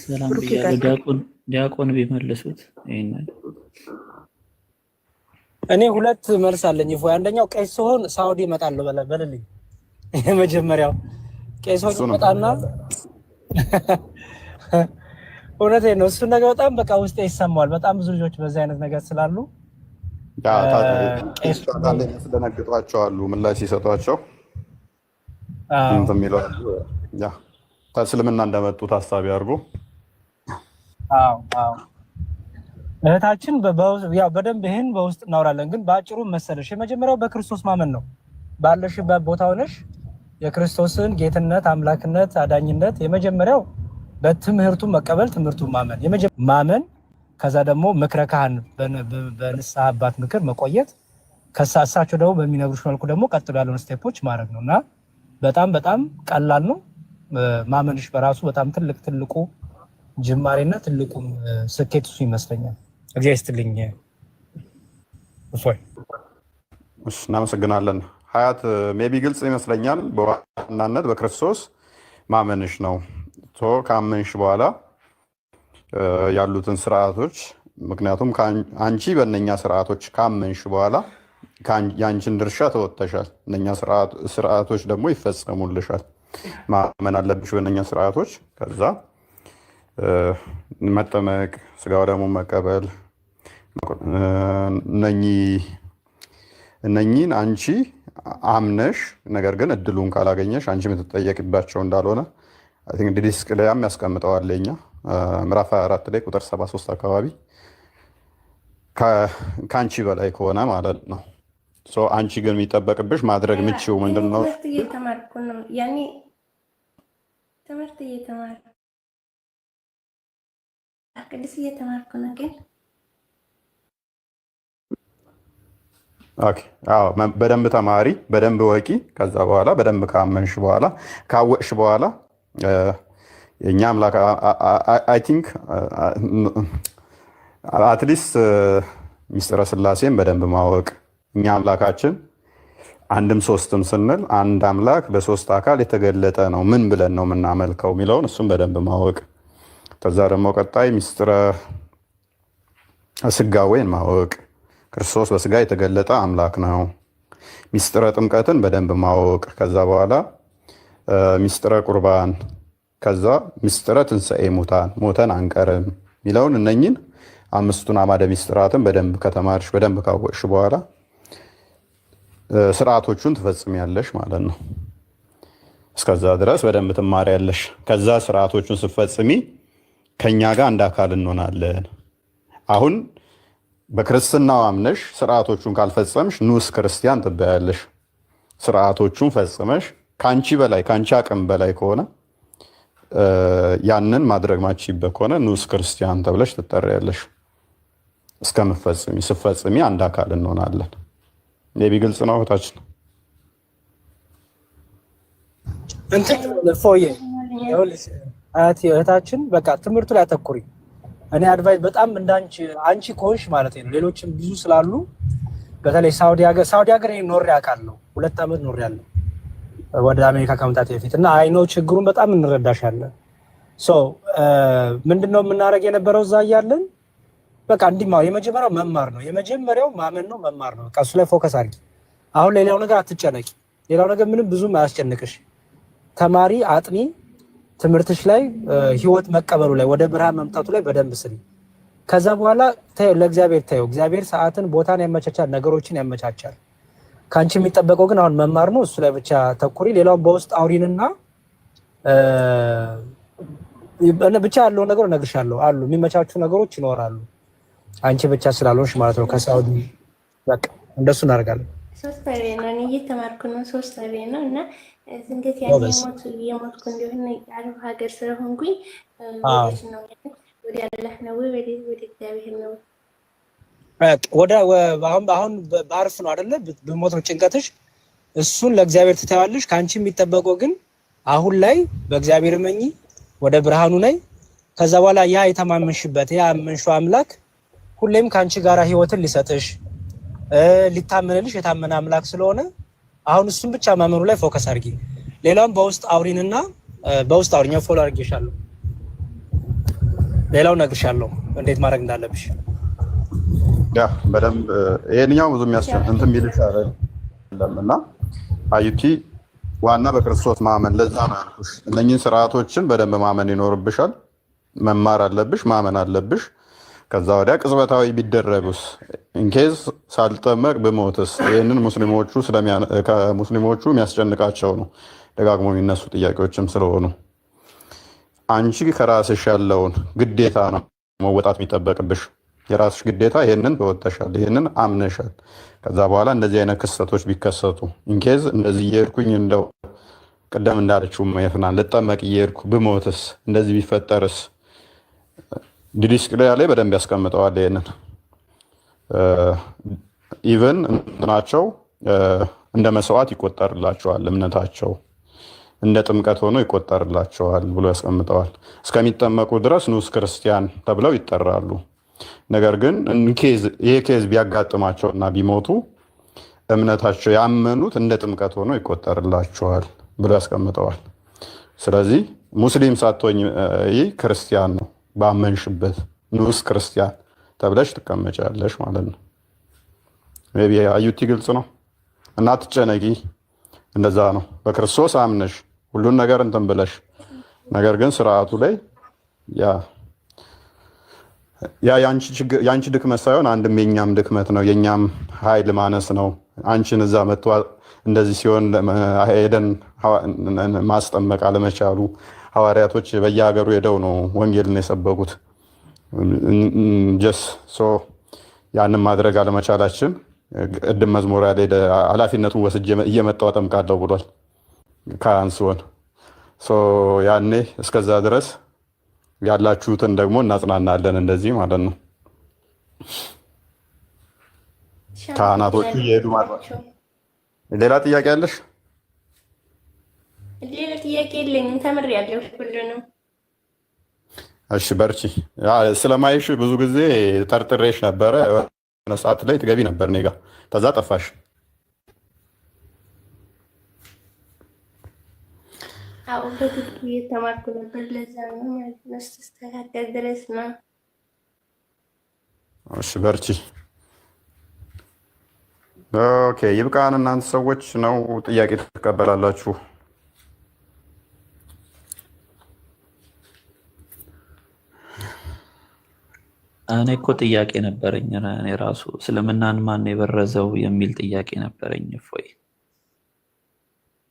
ሰላም ዲያቆን ቢመልሱት ይሄንን። እኔ ሁለት መልስ አለኝ። አንደኛው ቄስ ሲሆን ሳውዲ እመጣለሁ በልልኝ። የመጀመሪያው ቄስ ሆኜ እመጣና እውነቴን ነው። እሱን ነገር በጣም በቃ ውስጤ ይሰማዋል። በጣም ብዙ ልጆች በዚህ አይነት ነገር ስላሉ ያስደነግጧቸዋሉ ምላሽ ሲሰጧቸው የሚለው ከእስልምና እንደመጡ ታሳቢ አድርጎ። እህታችን በደንብ ይህን በውስጥ እናወራለን። ግን በአጭሩ መሰለሽ የመጀመሪያው በክርስቶስ ማመን ነው። ባለሽበት ቦታ ሆነሽ የክርስቶስን ጌትነት፣ አምላክነት፣ አዳኝነት የመጀመሪያው በትምህርቱ መቀበል፣ ትምህርቱ ማመን፣ ከዛ ደግሞ ምክረ ካህን በንስሐ አባት ምክር መቆየት፣ ከሳሳቸው ደግሞ በሚነግሩሽ መልኩ ደግሞ ቀጥሎ ያለውን ስቴፖች ማድረግ ነው እና በጣም በጣም ቀላል ነው። ማመንሽ በራሱ በጣም ትልቁ ጅማሬና ትልቁ ስኬት እሱ ይመስለኛል። እግዚአብሔር ይስጥልኝ። እናመሰግናለን። ሀያት ሜቢ ግልጽ ይመስለኛል። በዋናነት በክርስቶስ ማመንሽ ነው። ካመንሽ በኋላ ያሉትን ስርዓቶች፣ ምክንያቱም አንቺ በእነኛ ስርዓቶች ካመንሽ በኋላ የአንቺን ድርሻ ተወጥተሻል። እነኛ ስርዓቶች ደግሞ ይፈጸሙልሻል። ማመን አለብሽ በእነኛ ስርዓቶች። ከዛ መጠመቅ፣ ስጋው ደግሞ መቀበል፣ እነኚህን አንቺ አምነሽ ነገር ግን እድሉን ካላገኘሽ አንቺ የምትጠየቅባቸው እንዳልሆነ ዲስክ ላይም ያስቀምጠዋል። የኛ ምዕራፍ 24 ላይ ቁጥር 73 አካባቢ ከአንቺ በላይ ከሆነ ማለት ነው። አንቺ ግን የሚጠበቅብሽ ማድረግ ምችው ምንድን ነው? ትምህርት እየተማርኩ ነው። ያኔ ትምህርት እየተማርኩ ቅዱስ እየተማርኩ ነው። ግን በደንብ ተማሪ፣ በደንብ ወቂ። ከዛ በኋላ በደንብ ካመንሽ በኋላ ካወቅሽ በኋላ የእኛ አምላክ አይ ቲንክ አትሊስት ሚስጥረ ስላሴን በደንብ ማወቅ። እኛ አምላካችን አንድም ሶስትም ስንል አንድ አምላክ በሶስት አካል የተገለጠ ነው፣ ምን ብለን ነው የምናመልከው የሚለውን እሱም በደንብ ማወቅ። ከዛ ደግሞ ቀጣይ ሚስጥረ ስጋዌን ማወቅ። ክርስቶስ በስጋ የተገለጠ አምላክ ነው። ሚስጥረ ጥምቀትን በደንብ ማወቅ። ከዛ በኋላ ሚስጥረ ቁርባን፣ ከዛ ሚስጥረ ትንሣኤ ሙታን፣ ሞተን አንቀርም የሚለውን እነኝን አምስቱን አማደ ሚስጥራትን በደንብ ከተማርሽ በደንብ ካወቅሽ በኋላ ስርዓቶቹን ትፈጽሚያለሽ ማለት ነው። እስከዛ ድረስ በደንብ ትማሪያለሽ። ከዛ ስርዓቶቹን ስትፈጽሚ ከኛ ጋር አንድ አካል እንሆናለን። አሁን በክርስትናው አምነሽ ስርዓቶቹን ካልፈጸምሽ ንዑስ ክርስቲያን ትባያለሽ። ስርዓቶቹን ፈጽመሽ ከአንቺ በላይ ከአንቺ አቅም በላይ ከሆነ ያንን ማድረግ ማችይበት ከሆነ ንዑስ ክርስቲያን ተብለሽ ትጠሪያለሽ። እስከምትፈጽሚ ስትፈጽሚ አንድ አካል እንሆናለን። ቢ ግልጽ ነው እህታችን? እንትን ፎዬ እህታችን በቃ ትምህርቱ ላይ አተኩሪ። እኔ አድቫይስ በጣም እንዳንቺ አንቺ ኮንሽ ማለት ነው። ሌሎችም ብዙ ስላሉ በተለይ ሳውዲ ሀገር ኖሬ አውቃለሁ። 2 ዓመት ኖሬ ያለው ወደ አሜሪካ ከመምጣት በፊት እና አይኖ ችግሩን በጣም እንረዳሻለን። ምንድነው የምናደርግ የነበረው እዛ እያለን በቃ እንዲማር የመጀመሪያው መማር ነው። የመጀመሪያው ማመን ነው፣ መማር ነው። በቃ እሱ ላይ ፎከስ አድርጊ። አሁን ሌላው ነገር አትጨነቂ። ሌላው ነገር ምንም ብዙም አያስጨንቅሽ። ተማሪ፣ አጥኒ፣ ትምህርትሽ ላይ ህይወት መቀበሉ ላይ ወደ ብርሃን መምጣቱ ላይ በደንብ ስሪ። ከዛ በኋላ ለእግዚአብሔር ታየው። እግዚአብሔር ሰዓትን ቦታን ያመቻቻል፣ ነገሮችን ያመቻቻል። ከአንቺ የሚጠበቀው ግን አሁን መማር ነው። እሱ ላይ ብቻ ተኩሪ። ሌላውን በውስጥ አውሪንና ብቻ ያለው ነገር እነግርሻለሁ። አሉ የሚመቻቹ ነገሮች ይኖራሉ። አንቺ ብቻ ስላልሆንሽ ማለት ነው። ከሳውዲ በቃ እንደሱ እናደርጋለን። 3 ወሬ ነው እኔ እየተማርኩ ነው። 3 ወሬ ነው እና ዝንገት የሞትኩ እንደሆነ አረብ ሀገር ስለሆንኩኝ ወደ አላህ ነው ወደ እግዚአብሔር ነው ወደ አሁን በአርፍ ነው አይደለ? በሞት ነው ጭንቀትሽ። እሱን ለእግዚአብሔር ትተዋለሽ። ከአንቺ የሚጠበቀው ግን አሁን ላይ በእግዚአብሔር መኝ ወደ ብርሃኑ ነይ። ከዛ በኋላ ያ የተማመንሽበት ያ አመንሽው አምላክ ሁሌም ከአንቺ ጋራ ህይወትን ሊሰጥሽ ሊታመንልሽ የታመነ አምላክ ስለሆነ አሁን እሱን ብቻ ማመኑ ላይ ፎከስ አድርጊ። ሌላውን በውስጥ አውሪንና በውስጥ አውሪኛ ፎሎ አድርጌሻለሁ። ሌላው ነግርሻለሁ እንዴት ማድረግ እንዳለብሽ። ያ በደንብ ይሄንኛው ብዙ እንትን የሚልሽ አይደለምና አዩቲ ዋና በክርስቶስ ማመን። ለዛ ነው ያልኩሽ እነኚህን ስርዓቶችን በደንብ ማመን ይኖርብሻል። መማር አለብሽ፣ ማመን አለብሽ። ከዛ ወዲያ ቅጽበታዊ ቢደረጉስ ኢንኬዝ ሳልጠመቅ ብሞትስ? ይህንን ከሙስሊሞቹ የሚያስጨንቃቸው ነው፣ ደጋግሞ የሚነሱ ጥያቄዎችም ስለሆኑ አንቺ ከራስሽ ያለውን ግዴታ ነው መወጣት የሚጠበቅብሽ። የራስሽ ግዴታ ይህንን ተወጥተሻል፣ ይህንን አምነሻል። ከዛ በኋላ እንደዚህ አይነት ክስተቶች ቢከሰቱ ኢንኬዝ እንደዚህ እየሄድኩኝ እንደው ቅደም እንዳለችው መፍናን ልጠመቅ እየሄድኩ ብሞትስ? እንደዚህ ቢፈጠርስ? ዲስክሪያ ላይ በደንብ ያስቀምጠዋል። ይሄንን ኢቨን እንትናቸው እንደ መስዋዕት ይቆጠርላቸዋል፣ እምነታቸው እንደ ጥምቀት ሆኖ ይቆጠርላቸዋል ብሎ ያስቀምጠዋል። እስከሚጠመቁ ድረስ ንዑስ ክርስቲያን ተብለው ይጠራሉ። ነገር ግን ይሄ ኬዝ ቢያጋጥማቸውና ቢሞቱ እምነታቸው ያመኑት እንደ ጥምቀት ሆኖ ይቆጠርላቸዋል ብሎ ያስቀምጠዋል። ስለዚህ ሙስሊም ሳትሆኝ ይህ ክርስቲያን ነው፣ ባመንሽበት ንዑስ ክርስቲያን ተብለሽ ትቀመጫለሽ ማለት ነው። ሜይ ቢ አዩቲ ግልጽ ነው እና አትጨነቂ። እንደዛ ነው በክርስቶስ አምነሽ ሁሉን ነገር እንትን ብለሽ፣ ነገር ግን ስርዓቱ ላይ የአንቺ ድክመት ሳይሆን አንድም የኛም ድክመት ነው፣ የኛም ኃይል ማነስ ነው። አንቺን እዛ መጥቶ እንደዚህ ሲሆን ሄደን ማስጠመቅ አለመቻሉ፣ ሐዋርያቶች በየሀገሩ ሄደው ነው ወንጌልን የሰበኩት። ያንን ማድረግ አለመቻላችን ቅድም መዝሙር ያለ ኃላፊነቱን ወስጄ እየመጣሁ አጠምቃለሁ ብሏል ካህን ሲሆን፣ ያኔ እስከዛ ድረስ ያላችሁትን ደግሞ እናጽናናለን። እንደዚህ ማለት ነው ካህናቶቹ እየሄዱ ማለት ነው። ሌላ ጥያቄ አለሽ? ሌላ ጥያቄ የለኝም። ተምሬያለሁ ሁሉንም። እሺ በርቺ። ስለማይሽ ብዙ ጊዜ ጠርጥሬሽ ነበረ። የሆነ ሰዓት ላይ ትገቢ ነበር እኔ ጋ፣ ከዛ ጠፋሽ። አዎ በትክክል እየተማርኩ ነበር። ለዛ ነው ማለት ነው ስተካከል ድረስ ነው። እሺ በርቺ። ኦኬ ይብቃን። እናንተ ሰዎች ነው ጥያቄ ትቀበላላችሁ? እኔ እኮ ጥያቄ ነበረኝ። እኔ ራሱ እስልምናን ማን የበረዘው የሚል ጥያቄ ነበረኝ። እፎይ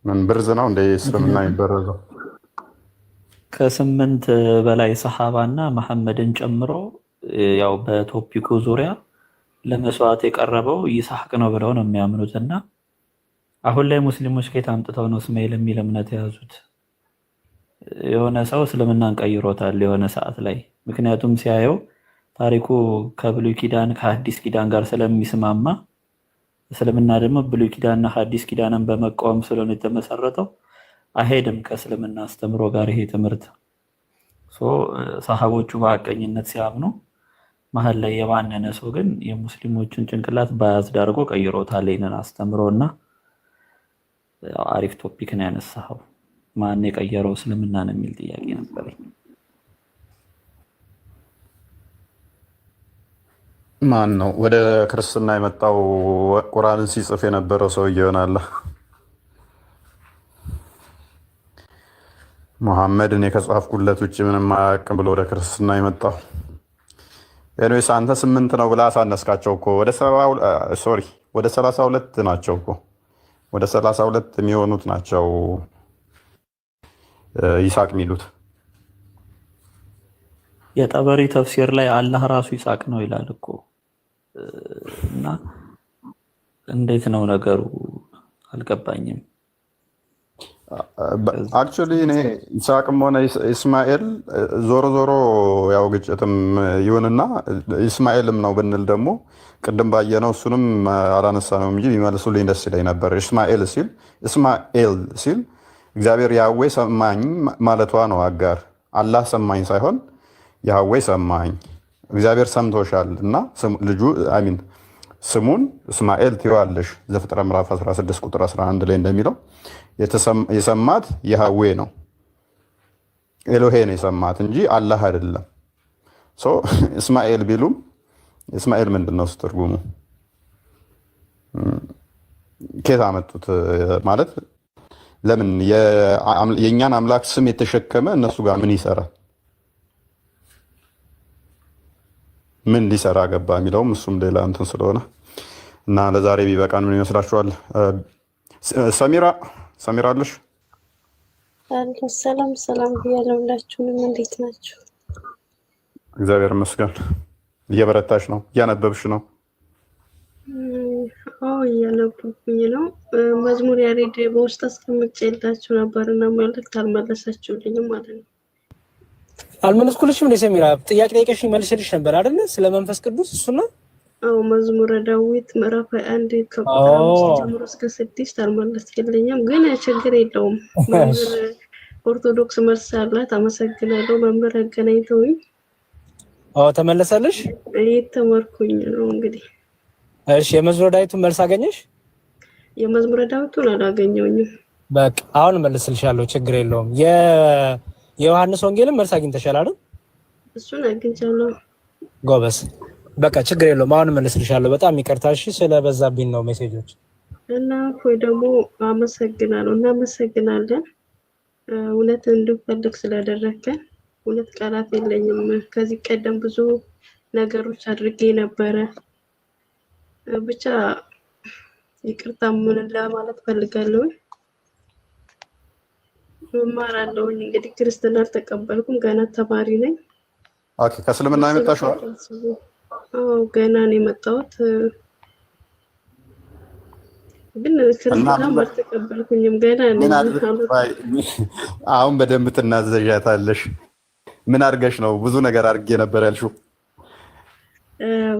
ምን ብርዝ ነው እንደ እስልምና የሚበረዘው? ከ8 በላይ ሰሃባና መሐመድን ጨምሮ ያው በቶፒኩ ዙሪያ ለመስዋዕት የቀረበው ይስሐቅ ነው ብለው ነው የሚያምኑት። እና አሁን ላይ ሙስሊሞች ከየት አምጥተው ነው እስማኤል የሚል እምነት የያዙት? የሆነ ሰው እስልምናን ቀይሮታል የሆነ ሰዓት ላይ። ምክንያቱም ሲያየው ታሪኩ ከብሉይ ኪዳን ከሐዲስ ኪዳን ጋር ስለሚስማማ፣ እስልምና ደግሞ ብሉይ ኪዳንና ሐዲስ ኪዳንን በመቃወም ስለሆነ የተመሰረተው አይሄድም ከእስልምና አስተምሮ ጋር ይሄ ትምህርት። ሰሃቦቹ በሐቀኝነት ሲያምኑ መሀል ላይ የባነነ ሰው ግን የሙስሊሞችን ጭንቅላት ባያዝድ አድርጎ ቀይሮታል ይሄንን አስተምሮ። እና አሪፍ ቶፒክ ነው ያነሳኸው። ማን የቀየረው እስልምናን የሚል ጥያቄ ነበረኝ። ማን ነው ወደ ክርስትና የመጣው? ቁርአንን ሲጽፍ የነበረው ሰውዬ ይሆናል። ሙሐመድ እኔ ከጻፍኩለት ውጭ ምንም አያውቅም ብሎ ወደ ክርስትና የመጣው። ኤኒዌይስ አንተ 8 ነው ብለህ አሳነስካቸው እኮ። ወደ 32 ናቸው እኮ። ወደ 32 የሚሆኑት ናቸው ይስሐቅ የሚሉት። የጠበሪ ተፍሲር ላይ አላህ ራሱ ይስሐቅ ነው ይላል እኮ። እና እንዴት ነው ነገሩ? አልገባኝም። አክቹሊ እኔ ይስሐቅም ሆነ ኢስማኤል ዞሮ ዞሮ ያው ግጭትም ይሁንና ኢስማኤልም ነው ብንል ደግሞ ቅድም ባየነው እሱንም አላነሳ ነው እንጂ ቢመልሱልኝ ደስ ይለኝ ነበር። ኢስማኤል ሲል እግዚአብሔር ያህዌ ሰማኝ ማለቷ ነው። አጋር አላህ ሰማኝ ሳይሆን ያህዌ ሰማኝ፣ እግዚአብሔር ሰምቶሻል እና ልጁ አሚን ስሙን እስማኤል ትይዋለሽ። ዘፍጥረት ምዕራፍ 16 ቁጥር 11 ላይ እንደሚለው የሰማት ያህዌ ነው፣ ኤሎሄ ነው የሰማት እንጂ አላህ አይደለም። እስማኤል ቢሉም እስማኤል ምንድን ነው ትርጉሙ? ከየት አመጡት? ማለት ለምን የእኛን አምላክ ስም የተሸከመ እነሱ ጋር ምን ይሰራል? ምን ሊሰራ ገባ የሚለውም እሱም ሌላ እንትን ስለሆነ እና ለዛሬ ቢበቃን ምን ይመስላችኋል? ሰሚራ አለሽ? ሰላም ብያለሁ። ሁላችሁንም እንዴት ናችሁ? እግዚአብሔር ይመስገን። እየበረታሽ ነው? እያነበብሽ ነው? አዎ እያነበብኩኝ ነው። መዝሙር ያሬድ በውስጥ አስቀምጬላችሁ ነበርና መልእክት አልመለሳችሁልኝም ማለት ነው። አልመለስኩልሽም እንደ ሰሚራ ጥያቄ ጠይቀሽኝ መልስልሽ ነበር አይደል? ስለ መንፈስ ቅዱስ እሱ ነው። አዎ መዝሙረ ዳዊት ምዕራፍ 21 ከቁጥር 5 ጀምሮ እስከ 6 አልመለስክልኝም፣ ግን ችግር የለውም። መምህር ኦርቶዶክስ መልስ አላት። አመሰግናለሁ መምህር አገናኝተውኝ። አዎ ተመለሰልሽ? እየተማርኩኝ ነው እንግዲህ። እሺ የመዝሙረ ዳዊቱን መልስ አገኘሽ? የመዝሙረ ዳዊቱን አላገኘሁኝም። በቃ አሁን መልስልሻለሁ፣ ችግር የለውም። የዮሐንስ ወንጌልን መልስ አግኝተሻል አይደል? እሱን አግኝቻለሁ። ጎበስ በቃ ችግር የለውም። አሁን መልስልሻለሁ። በጣም ይቅርታ እሺ፣ ስለበዛብኝ ነው ሜሴጆች እና ኮይ ደግሞ አመሰግናለሁ። እናመሰግናለን እውነት እንድፈልግ ስላደረከን። እውነት ቃላት የለኝም። ከዚህ ቀደም ብዙ ነገሮች አድርጌ ነበረ። ብቻ ይቅርታ ምን ለማለት ፈልጋለሁ። እማራለሁ እንግዲህ ክርስትና አልተቀበልኩም፣ ገና ተማሪ ነኝ። ኦኬ ከእስልምና የመጣሽው? አዎ ገና ነው የመጣሁት፣ ግን ክርስትና አልተቀበልኩኝም ገና ነኝ። አሁን በደንብ ትናዘዣታለሽ። ምን አድርገሽ ነው? ብዙ ነገር አድርጌ ነበር ያልሽው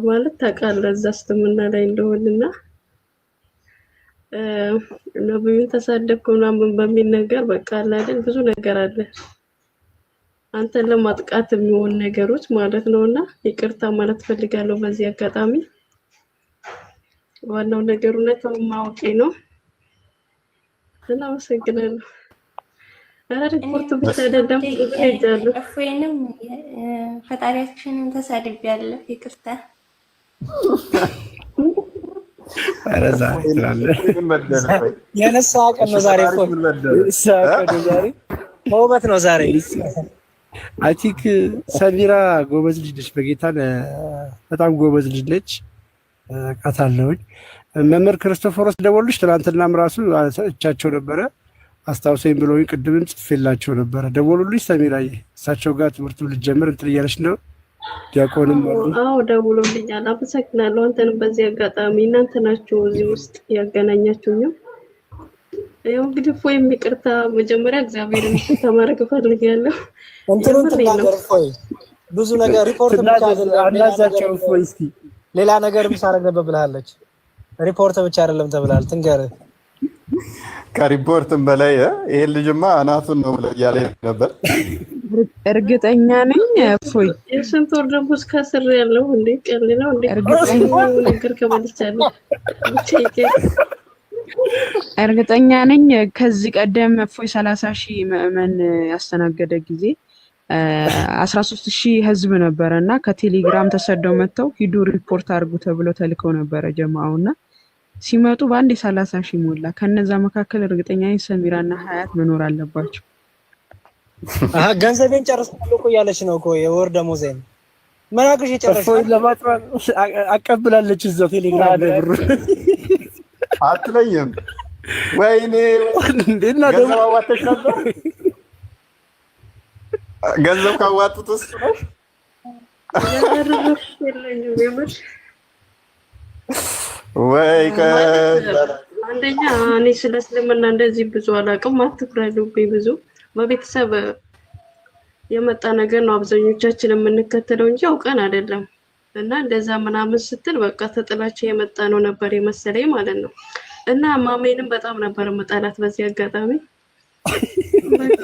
ማለት ታውቃለህ፣ እዛ እስልምና ላይ እንደሆንና ነብዩን ተሳደብኩ ምናምን በሚል ነገር በቃ አለ አይደል፣ ብዙ ነገር አለ አንተን ለማጥቃት የሚሆን ነገሮች ማለት ነውና ይቅርታ ማለት ፈልጋለሁ በዚህ አጋጣሚ። ዋናው ነገር እውነታው ማወቄ ነው። እናመሰግናለሁ። አረ ሪፖርት ብቻ አይደለም እሄዳለሁ። እፎይንም ፈጣሪያችንን ተሳድቤያለሁ፣ ይቅርታ። አረዛ የነሳ ቀን ነው ዛሬ እኮ። ዛሬ ውበት ነው ዛሬ። አይ ቲንክ ሰሚራ ጎበዝ ልጅ ነች፣ በጌታ በጣም ጎበዝ ልጅ ነች። ቃታለሁኝ መምህር ክርስቶፎሮስ ደወሉሽ ትናንትናም ራሱ እቻቸው ነበረ አስታውሰኝ ብሎኝ ቅድምም ጽፌላቸው ነበረ። ደወሉልሽ ሰሚራዬ? እሳቸው ጋር ትምህርቱ ልጀምር እንትን እያለች ነው። ዲያቆንም አዎ ደውሎልኛል። አመሰግናለሁ። አንተንም በዚህ አጋጣሚ እናንተ ናችሁ እዚህ ውስጥ ያገናኛችሁኝ። ያው እንግዲህ ፎይ ይቅርታ፣ መጀመሪያ እግዚአብሔርን ተማረክ ፈልጋለሁ። እንትኑን ተናገር ፎይ ብዙ ነገር ሪፖርት ብቻ አይደለም አናዛቸው ፎይ እስኪ ሌላ ነገር ምሳረግ ነበር ብላለች። ሪፖርት ብቻ አይደለም ተብላል። ትንገር ከሪፖርትም በላይ ይሄ ልጅማ አናቱን ነው ያለ ነበር። እርግጠኛ ነኝ ፎይ የስንት ወር ደሞዝ ከስር ያለው እንዴ ቀልለው እንዴ ነገር ከመልቻለሁ። እርግጠኛ ነኝ ከዚህ ቀደም ፎይ 30,000 ምዕመን ያስተናገደ ጊዜ 13,000 ህዝብ ነበረና ከቴሌግራም ተሰደው መጥተው ሂዱ ሪፖርት አድርጉ ተብለው ተልከው ነበረ ጀማውና ሲመጡ በአንድ 30,000 ሞላ። ከነዛ መካከል እርግጠኛ ነኝ ሰሚራና ሀያት መኖር አለባቸው። ገንዘቤን ጨርሳለሁ እኮ ያለች ነው እኮ የወር ደሞዜን መናቅሽ የጨረሰ ፎይ ለማጥራት አቀብላለች እዛው ቴሌግራም ላይ ብሩ አትለኝም። ወይኔ እንዴና ገንዘብ አዋጥተሽ ነበር? ገንዘብ ካዋጡት ውስጥ ነው ወይ? አንደኛ እኔ ስለ እስልምና እንደዚህ ብዙ አላውቅም፣ አትፍረዱብኝ። ብዙ በቤተሰብ የመጣ ነገር ነው አብዛኞቻችን የምንከተለው እንጂ አውቀን አይደለም። እና እንደዛ ምናምን ስትል በቃ ተጥላቸው የመጣ ነው ነበር የመሰለኝ ማለት ነው። እና ማሜንም በጣም ነበር መጣላት በዚህ አጋጣሚ። በቃ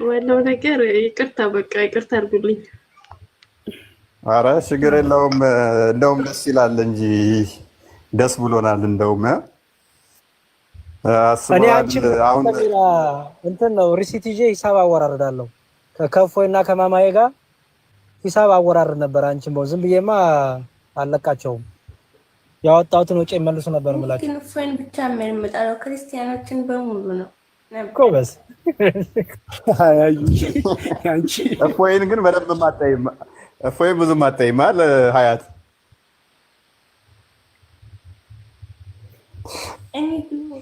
ዋናው ነገር ይቅርታ፣ በቃ ይቅርታ አድርጉልኝ። አረ ችግር የለውም። እንደውም ደስ ይላል እንጂ ደስ ብሎናል። እንደውም እኔ አንቺ አሁን እንትን ነው ሪሲት ይዤ ሂሳብ አወራርዳለሁ ከከፎይና ከማማዬ ጋር ሂሳብ አወራርድ ነበር። አንቺም ነው ዝም ብዬማ አለቃቸውም ያወጣሁትን ወጪ መልሱ ነበር የምላቸው። ግን እፎይን ብቻ የምንመጣው ክርስቲያኖችን በሙሉ ነው ኮበስ አንቺ እፎይን ግን በደንብ ማጣይም እፎይ ብዙ ማጣይም አለ ሀያት እኔ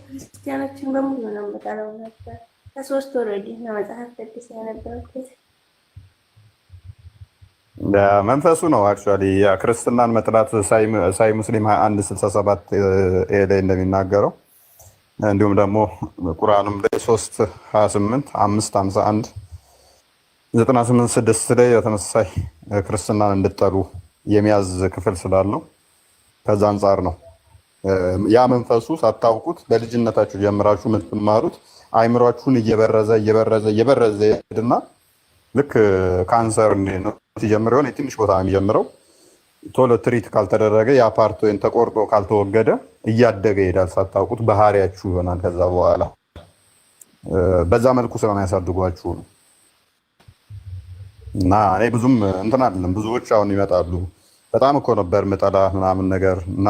ክርስቲያኖችን በሙሉ ነው የምጠራው ነበር። ከ3 ወር ወዲህ ነው መጽሐፍ ቅዱስ ያነበብኩት። መንፈሱ ነው አክቹአሊ ክርስትናን መጥላት ሳይ ሙስሊም 2167 ላይ እንደሚናገረው እንዲሁም ደግሞ ቁርአንም ላይ 3:28 5:51 98:6 ላይ በተመሳሳይ ክርስትናን እንድትጠሉ የሚያዝ ክፍል ስላለው ከዛ አንፃር ነው ያ መንፈሱ ሳታውቁት በልጅነታችሁ ጀምራችሁ የምትማሩት አይምሯችሁን እየበረዘ ይሄድና ልክ ካንሰር ነው ሲጀምረው ነው ትንሽ ቦታ የሚጀምረው ቶሎ ትሪት ካልተደረገ ያ ፓርት ወይን ተቆርጦ ካልተወገደ እያደገ ይሄዳል። ሳታውቁት ባህሪያችሁ ይሆናል። ከዛ በኋላ በዛ መልኩ ስለማያሳድጓችሁ ነው። እና እኔ ብዙም እንትን አይደለም። ብዙዎች አሁን ይመጣሉ በጣም እኮ ነበር መጣላ ምናምን ነገር እና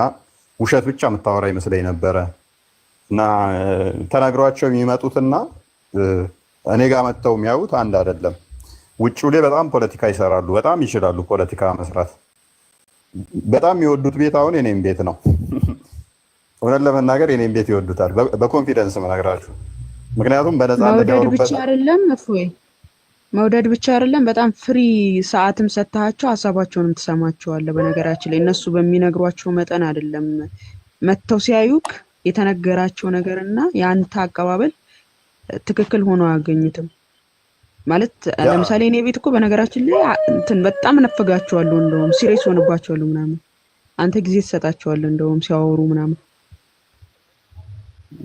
ውሸት ብቻ የምታወራ ይመስለኝ ነበረ እና ተናግሯቸው የሚመጡትና እኔ ጋር መጥተው የሚያዩት አንድ አይደለም። ውጭው ላይ በጣም ፖለቲካ ይሰራሉ፣ በጣም ይችላሉ ፖለቲካ መስራት። በጣም የሚወዱት ቤት አሁን የኔም ቤት ነው። እውነት ለመናገር የኔም ቤት ይወዱታል። በኮንፊደንስ መናገራችሁ ምክንያቱም በነፃነት ያወሩበት ብቻ አይደለም እፎይ መውደድ ብቻ አይደለም፣ በጣም ፍሪ ሰዓትም ሰጥታቸው ሀሳባቸውንም ትሰማቸዋለህ። በነገራችን ላይ እነሱ በሚነግሯቸው መጠን አይደለም መተው ሲያዩክ የተነገራቸው ነገርና የአንተ አቀባበል ትክክል ሆኖ አያገኙትም። ማለት ለምሳሌ እኔ ቤት እኮ በነገራችን ላይ እንትን በጣም ነፈጋቸዋለሁ፣ እንደውም ሲሪየስ ሆነባቸዋለሁ ምናምን። አንተ ጊዜ ትሰጣቸዋለህ እንደውም ሲያወሩ ምናምን።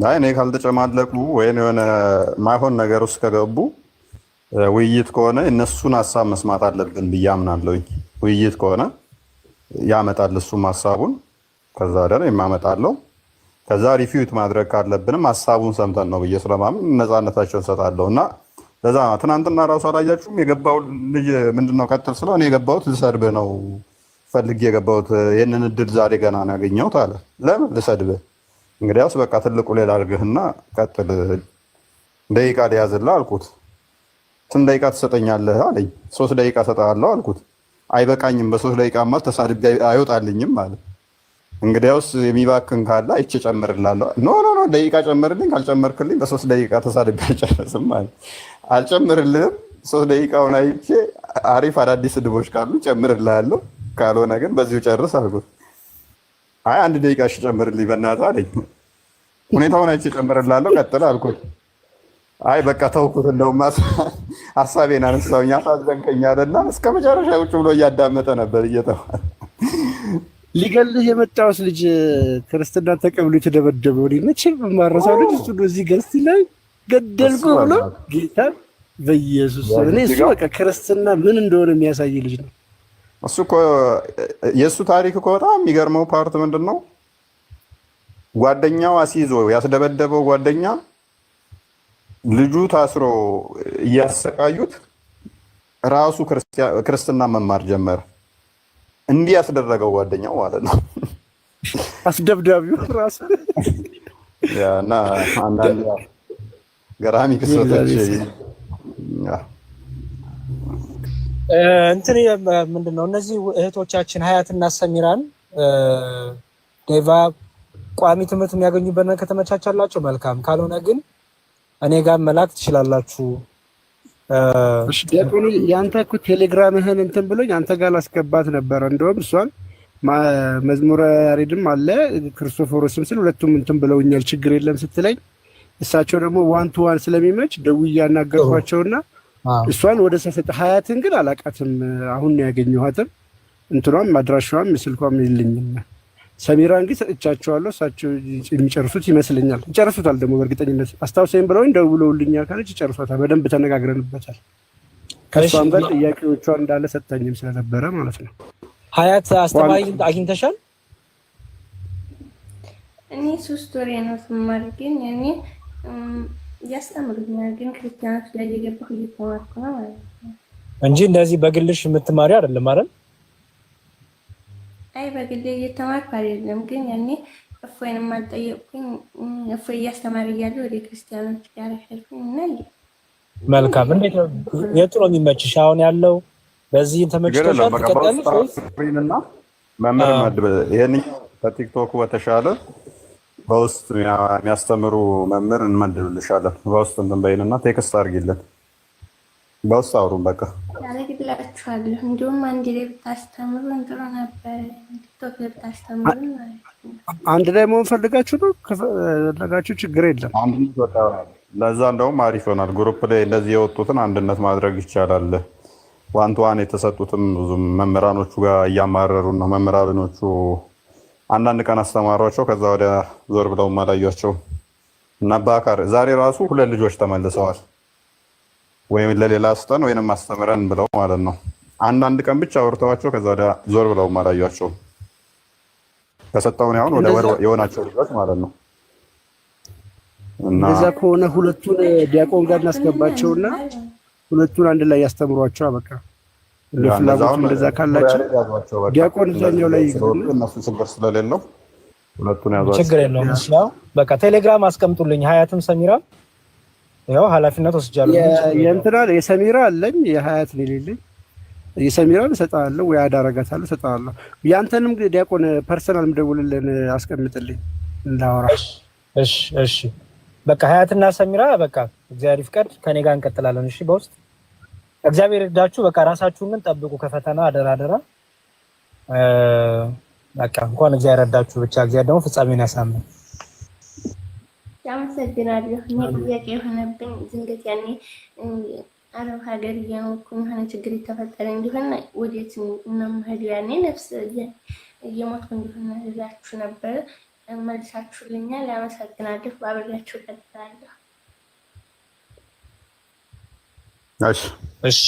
አይ እኔ ካልተጨማለቁ ወይም የሆነ ማይሆን ነገር ውስጥ ከገቡ ውይይት ከሆነ እነሱን ሀሳብ መስማት አለብን ብዬ አምናለሁኝ። ውይይት ከሆነ ያመጣል እሱም ሀሳቡን፣ ከዛ ደግሞ የማመጣለው፣ ከዛ ሪፊዩት ማድረግ ካለብንም ሀሳቡን ሰምተን ነው ብዬ ስለማምን ነፃነታቸውን ሰጣለሁ። እና ለዛ ትናንትና ራሱ አላያችሁም? የገባው ልጅ ምንድነው ቀጥል ስለው እኔ የገባሁት ልሰድብህ ነው ፈልጌ የገባሁት ይህንን እድል ዛሬ ገና ነው ያገኘሁት አለ። ለምን ልሰድብህ? እንግዲያውስ በቃ ትልቁ ሌላ አድርግህና ቀጥል፣ ደቂቃ ሊያዝልህ አልኩት። ስንት ደቂቃ ትሰጠኛለህ አለኝ። 3 ደቂቃ እሰጥሃለሁ አልኩት። አይበቃኝም፣ በ3 ደቂቃማ ተሳድቤ አይወጣልኝም ማለት። እንግዲያውስ የሚባክን ካለ አይቼ ጨምርላለሁ። ኖ ደቂቃ ጨምርልኝ፣ ካልጨመርክልኝ በ3 ደቂቃ ተሳድቤ አልጨርስም ማለት። አልጨምርልህም፣ 3 ደቂቃውን አይቼ አሪፍ አዳዲስ ስድቦች ካሉ ጨምርልሃለሁ፣ ካልሆነ ግን በዚሁ ጨርስ አልኩት። አይ 1 ደቂቃ እሺ ጨምርልኝ በእናትህ አለኝ። ሁኔታውን አይቼ ጨምርልሃለሁ ቀጥል አልኩት። አይ በቃ ተውኩት። እንደውም ሀሳቤን አነሳሁኝ፣ አሳዘንከኝ አለና እስከ መጨረሻ ቁጭ ብሎ እያዳመጠ ነበር እየተባለ። ሊገልህ የመጣውስ ልጅ ክርስትና ተቀብሎ የተደበደበው መቼም የማረሳው ልጅ እሱ ነው። እዚህ ገስት ላይ ገደልኩ ብሎ ጌታ በኢየሱስ እኔ እሱ በቃ ክርስትና ምን እንደሆነ የሚያሳይ ልጅ ነው። እሱ እኮ የእሱ ታሪክ እኮ በጣም የሚገርመው ፓርት ምንድን ነው? ጓደኛው አስይዞ ያስደበደበው ጓደኛ ልጁ ታስሮ እያሰቃዩት ራሱ ክርስትና መማር ጀመረ። እንዲህ ያስደረገው ጓደኛው ማለት ነው። አስደብዳቢው ራሱ እና አንዳንድ ገራሚ ክስተቶች እንትን ምንድነው እነዚህ እህቶቻችን ሀያትና ሰሚራን ዴቫ ቋሚ ትምህርት የሚያገኙበት ነገር ከተመቻቻላቸው መልካም፣ ካልሆነ ግን እኔ ጋር መላክ ትችላላችሁ። እሺ ዲያቆኑ ያንተ እኮ ቴሌግራምህን እንትን ብሎኝ አንተ ጋር ላስገባት ነበር። እንደውም እሷን መዝሙረ ያሬድም አለ ክርስቶፎሮስም ስል ሁለቱም እንትን ብለውኛል፣ ችግር የለም ስትለኝ እሳቸው ደግሞ 1 to 1 ስለሚመች ደውዬ ያናገርኳቸውና እሷን ወደ ሰፈተ ሀያትን ግን አላቃትም። አሁን ነው ያገኘኋትም። እንትኗም አድራሻዋም ስልኳም የለኝም። ሰሚራን ግን ሰጥቻቸዋለሁ። እሳቸው የሚጨርሱት ይመስለኛል። ይጨርሱታል ደግሞ በእርግጠኝነት አስታውሰኝ ብለውኝ ደውለውልኛል ካለች ይጨርሷታል። በደንብ ተነጋግረንበታል። ከሷም ጋር ጥያቄዎቿን እንዳለ ሰጥታኝም ስለነበረ ማለት ነው። ሀያት አስተማሪ አግኝተሻል? እኔ 3 ወር ነው ስማር፣ ግን እኔ ያስተምሩኛል፣ ግን ክርስቲያኖች ላይ እየገባሁ እየተማርኩ ነው ማለት ነው እንጂ እንደዚህ በግልሽ የምትማሪ አይደለም አይደል? አይ በግሌ እየተማርኩ አይደለም፣ ግን ያኔ እፎይንም አልጠየቅኩኝ። እፎይ እያስተማረ እያለ ወደ ክርስቲያኖች ጋር ሄድኩኝ እና መልካም። እንዴት ነው የቱ ነው የሚመችሽ አሁን ያለው? በዚህ ተመችቶሻል? ትቀጥላለሽ እና መምህር መድብ ይሄን ከቲክቶክ በተሻለ በውስጥ የሚያስተምሩ መምህር እንመድብልሻለን። በውስጥ እንትን በይንና ቴክስት አድርጊልን። በውስጥ አውሩን በቃ ያደርግላችኋለሁ። እንዲሁም አንድ ላይ ብታስተምሩን ጥሩ ነበር። ቲክቶክ ላይ ብታስተምሩን አንድ ላይ መሆን ፈልጋችሁ ነው? ከፈለጋችሁ ችግር የለም። አንድነት በቃ ለዛ እንደውም አሪፍ ይሆናል። ግሩፕ ላይ እንደዚህ የወጡትን አንድነት ማድረግ ይቻላል። 1 to 1 የተሰጡትም ብዙ መምህራኖቹ ጋር እያማረሩ ነው። መምህራኖቹ አንዳንድ ቀን አስተማሯቸው፣ ከዛ ወደ ዞር ብለው ማላያቸው እና በአካር ዛሬ ራሱ 2 ልጆች ተመልሰዋል። ወይም ለሌላ ስጠን ወይንም ማስተምረን ብለው ማለት ነው። አንዳንድ ቀን ብቻ አውርተዋቸው ከዛ ወደ ዞር ብለው ማላያቸው ከሰጠውን ያሁን ወደ ወር የሆናቸው ልጆች ማለት ነው። እና እንደዛ ከሆነ ሁለቱን ዲያቆን ጋር እናስገባቸውና ሁለቱን አንድ ላይ ያስተምሯቸው። በቃ ለፍላጎቱ እንደዛ ካላቸው ዲያቆን እዛኛው ላይ እነሱ ችግር ስለሌለው ሁለቱን ያዟቸው። ችግር የለውም። እሺ ያው በቃ ቴሌግራም አስቀምጡልኝ። ሀያትም ሰሚራ ያው ኃላፊነት ወስጃለሁ። የእንትና የሰሚራ አለኝ የሀያት ሌለኝ የሰሚራን እሰጥሃለሁ ወይ አዳረጋታለሁ እሰጥሃለሁ። ያንተንም ዲያቆን ፐርሰናል ምደውልልን አስቀምጥልኝ እንዳወራ። እሺ እሺ በቃ ሀያትና ሰሚራ በቃ እግዚአብሔር ይፍቀድ ከኔ ጋር እንቀጥላለን። እሺ በውስጥ እግዚአብሔር ይርዳችሁ። በቃ ራሳችሁን ግን ጠብቁ ከፈተና አደራ አደራ። በቃ እንኳን እግዚአብሔር ረዳችሁ ብቻ እግዚአብሔር ደግሞ ፍጻሜውን ያሳምን። አመሰግናለሁ። እኔ ጥያቄ የሆነብኝ ድንገት ያኔ አረብ ሀገር እየኖርኩ የሆነ ችግር የተፈጠረ እንዲሆን ወዴት ነው የምሄደው? ያኔ ነፍስ እየሞትኩ እንዲሆን እላችሁ ነበር። መልሳችሁልኛል። አመሰግናለሁ። ባብሬያችሁ እቀጥላለሁ። እሺ እሺ።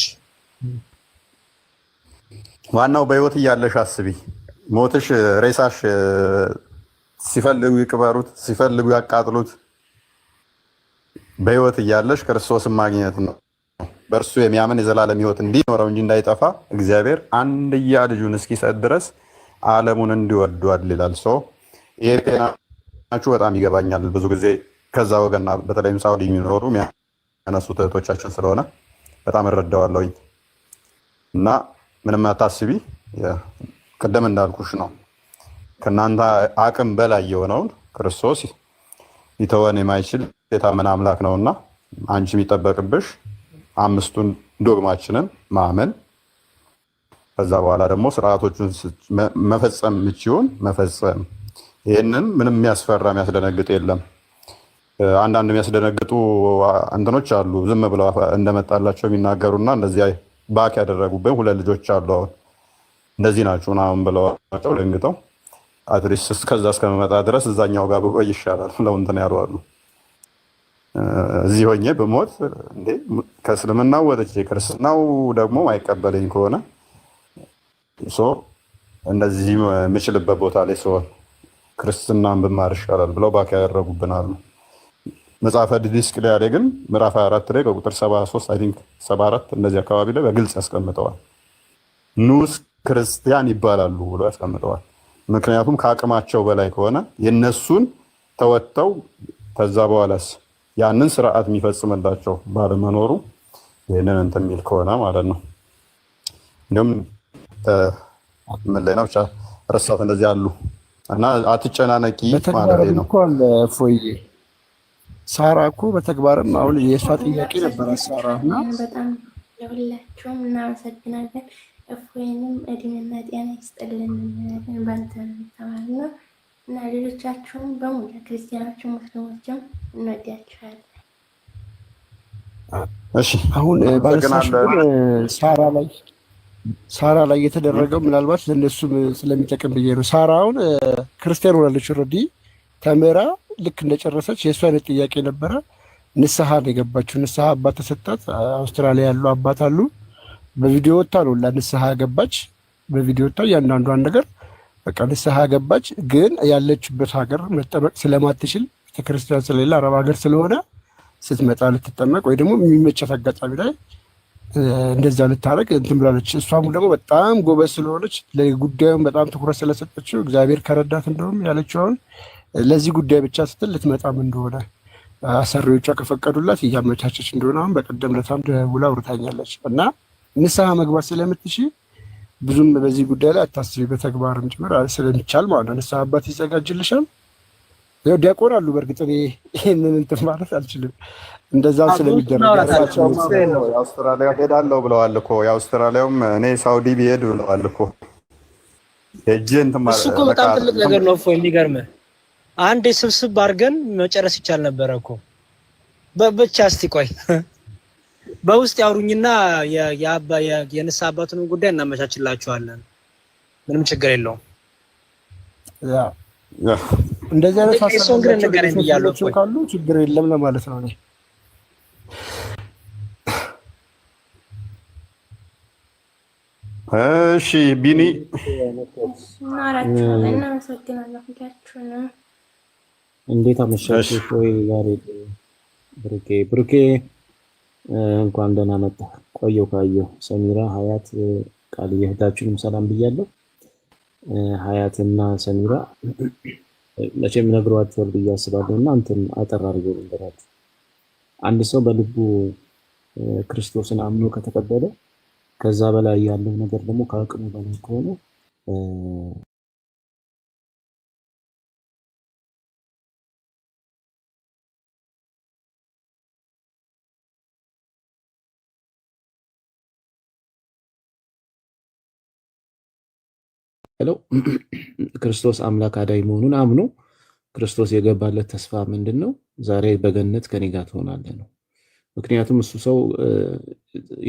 ዋናው በህይወት እያለሽ አስቢ። ሞትሽ ሬሳሽ ሲፈልጉ ይቅበሩት፣ ሲፈልጉ ያቃጥሉት። በህይወት እያለሽ ክርስቶስን ማግኘት ነው። በእርሱ የሚያምን የዘላለም ህይወት እንዲኖረው እንጂ እንዳይጠፋ እግዚአብሔር አንድያ ልጁን እስኪሰጥ ድረስ ዓለሙን እንዲወዷል ይላል። ሰው ይሄ ጤናችሁ በጣም ይገባኛል። ብዙ ጊዜ ከዛ ወገና በተለይም ሳውዲ የሚኖሩ የሚያነሱት እህቶቻችን ስለሆነ በጣም እረዳዋለሁኝ እና ምንም አታስቢ። ቅድም እንዳልኩሽ ነው ከእናንተ አቅም በላይ የሆነውን ክርስቶስ ሊተወን የማይችል የታመነ አምላክ ነውና አንቺ የሚጠበቅብሽ 5ቱን ዶግማችንን ማመን፣ ከዛ በኋላ ደግሞ ስርዓቶቹን መፈጸም የምችውን መፈጸም። ይህንን ምንም የሚያስፈራ የሚያስደነግጥ የለም። አንዳንድ የሚያስደነግጡ እንትኖች አሉ፣ ዝም ብለው እንደመጣላቸው የሚናገሩና እንደዚያ ባክ ያደረጉብን 2 ልጆች አሉ። አሁን እንደዚህ ናችሁ ምናምን ብለዋቸው ደንግጠው አትሊስት እስከዛ እስከመመጣ ድረስ እዛኛው ጋር ብቆይ ይሻላል ብለው እንትን ያሉ አሉ። እዚህ ሆኜ ብሞት እንዴ ከእስልምናው ወጥቼ ክርስትናው ደግሞ አይቀበለኝ ከሆነ እንደዚህ የምችልበት ቦታ ላይ ሲሆን ክርስትናን ብማር ይሻላል ብለው ባክ ያደረጉብናል። መጽሐፈ ዲድስቅልያ ላይ ግን ምዕራፍ 24 ላይ ከቁጥር 73 አይ ቲንክ 74 እንደዚህ አካባቢ ላይ በግልጽ ያስቀምጠዋል። ንዑስ ክርስቲያን ይባላሉ ብለው ያስቀምጠዋል። ምክንያቱም ከአቅማቸው በላይ ከሆነ የነሱን ተወጥተው ከዛ በኋላስ ያንን ስርዓት የሚፈጽምላቸው ባለመኖሩ ይህንን እንትን የሚል ከሆነ ማለት ነው። እንዲሁም ምን ላይ ነው ብቻ ረሳት እንደዚህ አሉ እና አትጨናነቂ ማለት ነው። ፎይ ሳራ እኮ በተግባርም አሁን የእሷ ጥያቄ ነበረ ሳራ እና በጣም ለሁላችሁም እናመሰግናለን። እፎይንም እድሜና ጤና ይስጥልን ባንተ ተባልና እና ሌሎቻችሁም በሙሉ ክርስቲያኖችም ሙስሊሞችም እንወዳችኋለን። እሺ አሁን ባለሳሽ ሳራ ላይ የተደረገው ምናልባት ለነሱም ስለሚጠቅም ብዬ ነው። ሳራ አሁን ክርስቲያን ሆናለች። ኦልሬዲ ተምራ ልክ እንደጨረሰች የእሱ አይነት ጥያቄ ነበረ። ንስሐ ነው የገባችው። ንስሐ አባት ተሰጣት። አውስትራሊያ ያሉ አባት አሉ። በቪዲዮ ወጣ ነው ለንስሐ ገባች። በቪዲዮ ወጣ እያንዳንዷን ነገር በቃ ንስሐ ገባች። ግን ያለችበት ሀገር መጠመቅ ስለማትችል ቤተክርስቲያን ስለሌለ አረብ ሀገር ስለሆነ ስትመጣ ልትጠመቅ ወይ ደግሞ የሚመቻት አጋጣሚ ላይ እንደዛ ልታረግ እንትን ብላለች። እሷም ደግሞ በጣም ጎበዝ ስለሆነች ለጉዳዩም በጣም ትኩረት ስለሰጠችው እግዚአብሔር ከረዳት እንደውም ያለችው አሁን ለዚህ ጉዳይ ብቻ ስትል ልትመጣም እንደሆነ አሰሪዎቿ ከፈቀዱላት እያመቻቸች እንደሆነ አሁን በቀደም ለታም ደውላ አውርታኛለች። እና ንስሐ መግባት ስለምትሽ ብዙም በዚህ ጉዳይ ላይ አታስቢ፣ በተግባርም ጭምር ስለሚቻል ማለት ነው። ንስሐ አባት ይዘጋጅልሻል። ያው ዲያቆን አሉ። በእርግጥ እኔ ይሄንን እንትን ማለት አልችልም። እንደዛ ስለሚደረግ የአውስትራሊያ ሄዳለሁ ብለዋል እኮ። የአውስትራሊያውም እኔ ሳውዲ ቢሄድ ብለዋል እኮ። ሄጄ እንትን ማለት እሱ እኮ በጣም ትልቅ ነገር ነው እኮ። የሚገርምህ አንዴ ስብስብ አድርገን መጨረስ ይቻል ነበረ እኮ። በብቻ እስቲ ቆይ በውስጥ ያውሩኝና የንስሐ አባቱን ጉዳይ እናመቻችላችኋለን። ምንም ችግር የለውም። ያ እንደዚህ አይነት ሀሳቦች ካሉ ችግር የለም ለማለት ነው። እሺ ቢኒ እናመሰግናለን። እንዴት አመሻችሁ? ወይ ዛሬ ብሩኬ እንኳን ደህና መጣ። ቆየው ካየው ሰሚራ ሀያት ቃል የእህታችንም ሰላም ብያለሁ። ሀያትና ሰሚራ መቼም ነግሯቸዋል ብዬ አስባለሁ እና እንትን አጠር አድርገው ልንገራችሁ። አንድ ሰው በልቡ ክርስቶስን አምኖ ከተቀበለ ከዛ በላይ ያለው ነገር ደግሞ ከአቅሙ በላይ ከሆነ ክርስቶስ አምላክ አዳኝ መሆኑን አምኖ ክርስቶስ የገባለት ተስፋ ምንድን ነው? ዛሬ በገነት ከኔ ጋር ትሆናለህ ነው። ምክንያቱም እሱ ሰው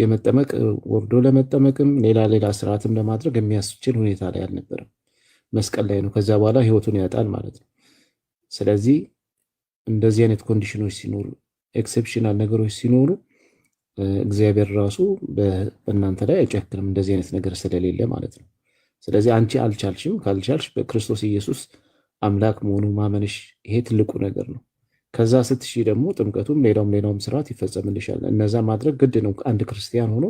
የመጠመቅ ወርዶ ለመጠመቅም ሌላ ስርዓትም ለማድረግ የሚያስችል ሁኔታ ላይ አልነበረም። መስቀል ላይ ነው። ከዛ በኋላ ህይወቱን ያጣል ማለት ነው። ስለዚህ እንደዚህ አይነት ኮንዲሽኖች ሲኖሩ፣ ኤክሴፕሽናል ነገሮች ሲኖሩ እግዚአብሔር ራሱ በእናንተ ላይ አይጨክንም፣ እንደዚህ አይነት ነገር ስለሌለ ማለት ነው። ስለዚህ አንቺ አልቻልሽም። ካልቻልሽ በክርስቶስ ኢየሱስ አምላክ መሆኑ ማመንሽ ይሄ ትልቁ ነገር ነው። ከዛ ስትሺ ደግሞ ጥምቀቱም ሌላውም ስርዓት ይፈጸምልሻል። እነዛ ማድረግ ግድ ነው። አንድ ክርስቲያን ሆኖ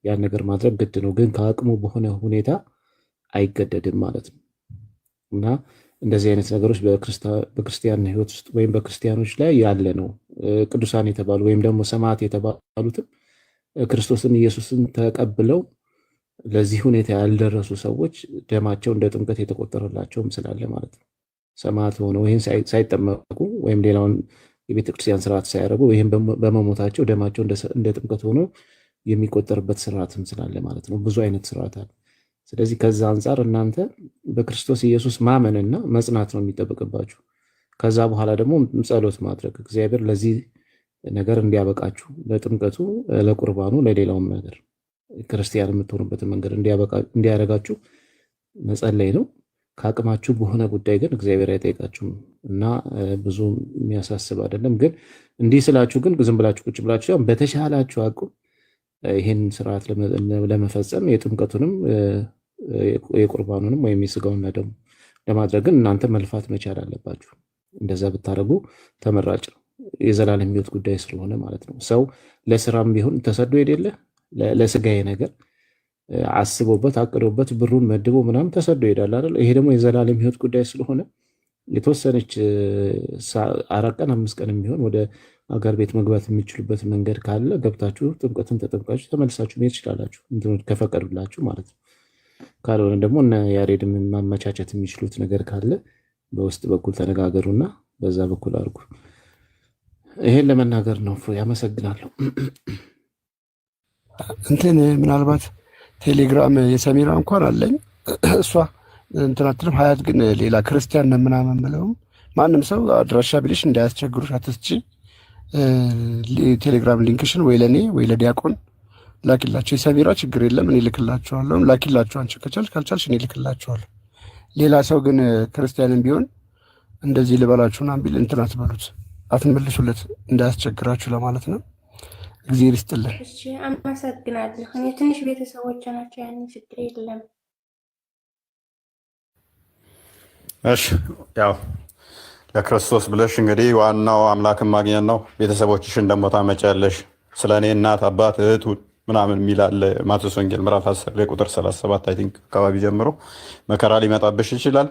ያን ነገር ማድረግ ግድ ነው። ግን ከአቅሙ በሆነ ሁኔታ አይገደድም ማለት ነው። እና እንደዚህ አይነት ነገሮች በክርስቲያን ህይወት ውስጥ ወይም በክርስቲያኖች ላይ ያለ ነው። ቅዱሳን የተባሉ ወይም ደግሞ ሰማዕት የተባሉትም ክርስቶስን ኢየሱስን ተቀብለው ለዚህ ሁኔታ ያልደረሱ ሰዎች ደማቸው እንደ ጥምቀት የተቆጠረላቸውም ስላለ ማለት ነው። ሰማዕት ሆነው ይህን ሳይጠመቁ ወይም ሌላውን የቤተክርስቲያን ስርዓት ሳያደርጉ ይህም በመሞታቸው ደማቸው እንደ ጥምቀት ሆኖ የሚቆጠርበት ስርዓትም ስላለ ማለት ነው። ብዙ አይነት ስርዓት አለ። ስለዚህ ከዛ አንጻር እናንተ በክርስቶስ ኢየሱስ ማመንና መጽናት ነው የሚጠበቅባችሁ። ከዛ በኋላ ደግሞ ጸሎት ማድረግ እግዚአብሔር ለዚህ ነገር እንዲያበቃችሁ፣ ለጥምቀቱ፣ ለቁርባኑ፣ ለሌላውም ነገር ክርስቲያን የምትሆኑበትን መንገድ እንዲያደርጋችሁ መጸለይ ነው። ከአቅማችሁ በሆነ ጉዳይ ግን እግዚአብሔር አይጠይቃችሁም እና ብዙ የሚያሳስብ አይደለም። ግን እንዲህ ስላችሁ ግን ዝም ብላችሁ ቁጭ ብላችሁ በተሻላችሁ አቅም ይህን ስርዓት ለመፈጸም የጥምቀቱንም የቁርባኑንም ወይም የስጋውና ደሙ ለማድረግ ግን እናንተ መልፋት መቻል አለባችሁ። እንደዛ ብታደርጉ ተመራጭ ነው። የዘላለም ሕይወት ጉዳይ ስለሆነ ማለት ነው። ሰው ለስራም ቢሆን ተሰዶ የሌለ ለስጋዬ ነገር አስቦበት አቅዶበት ብሩን መድቦ ምናምን ተሰዶ ይሄዳል አይደል? ይሄ ደግሞ የዘላለም ሕይወት ጉዳይ ስለሆነ የተወሰነች 4 ቀን 5 ቀን የሚሆን ወደ አገር ቤት መግባት የሚችሉበት መንገድ ካለ ገብታችሁ ጥምቀትን ተጠምቃችሁ ተመልሳችሁ መሄድ ትችላላችሁ፣ እንትኖች ከፈቀዱላችሁ ማለት ነው። ካልሆነ ደግሞ እነ ያሬድም ማመቻቸት የሚችሉት ነገር ካለ በውስጥ በኩል ተነጋገሩና በዛ በኩል አድርጉ። ይሄን ለመናገር ነው። ያመሰግናለሁ። እንትን ምናልባት ቴሌግራም የሰሚራ እንኳን አለኝ እሷ እንትናትንም ሀያት ግን ሌላ ክርስቲያን ነው ምናምን ብለውም ማንም ሰው አድራሻ ቢልሽ እንዳያስቸግሩሽ አትስጪ። ቴሌግራም ሊንክሽን ወይ ለኔ ወይ ለዲያቆን ላኪላቸው። የሰሚራ ችግር የለም እኔ ልክላቸዋለሁ። ላኪላቸው አንቺ ከቻልሽ፣ ካልቻልሽ እኔ ልክላቸዋለሁ። ሌላ ሰው ግን ክርስቲያንም ቢሆን እንደዚህ ልበላችሁና ቢል እንትን አትበሉት፣ አትመልሱለት እንዳያስቸግራችሁ ለማለት ነው። እግዚአብሔር ይስጥልን። እሺ አመሰግናለሁ። እኔ ትንሽ ቤተሰቦች ናቸው፣ ያን ችግር የለም። እሺ ያው ለክርስቶስ ብለሽ እንግዲህ ዋናው አምላክን ማግኘት ነው። ቤተሰቦችሽን ደግሞ ታመጫለሽ። ስለ እኔ እናት አባት እህቱ ምናምን የሚላለ ማቴዎስ ወንጌል ምዕራፍ 10 ቁጥር 37 አይ ቲንክ አካባቢ ጀምሮ መከራ ሊመጣብሽ ይችላል።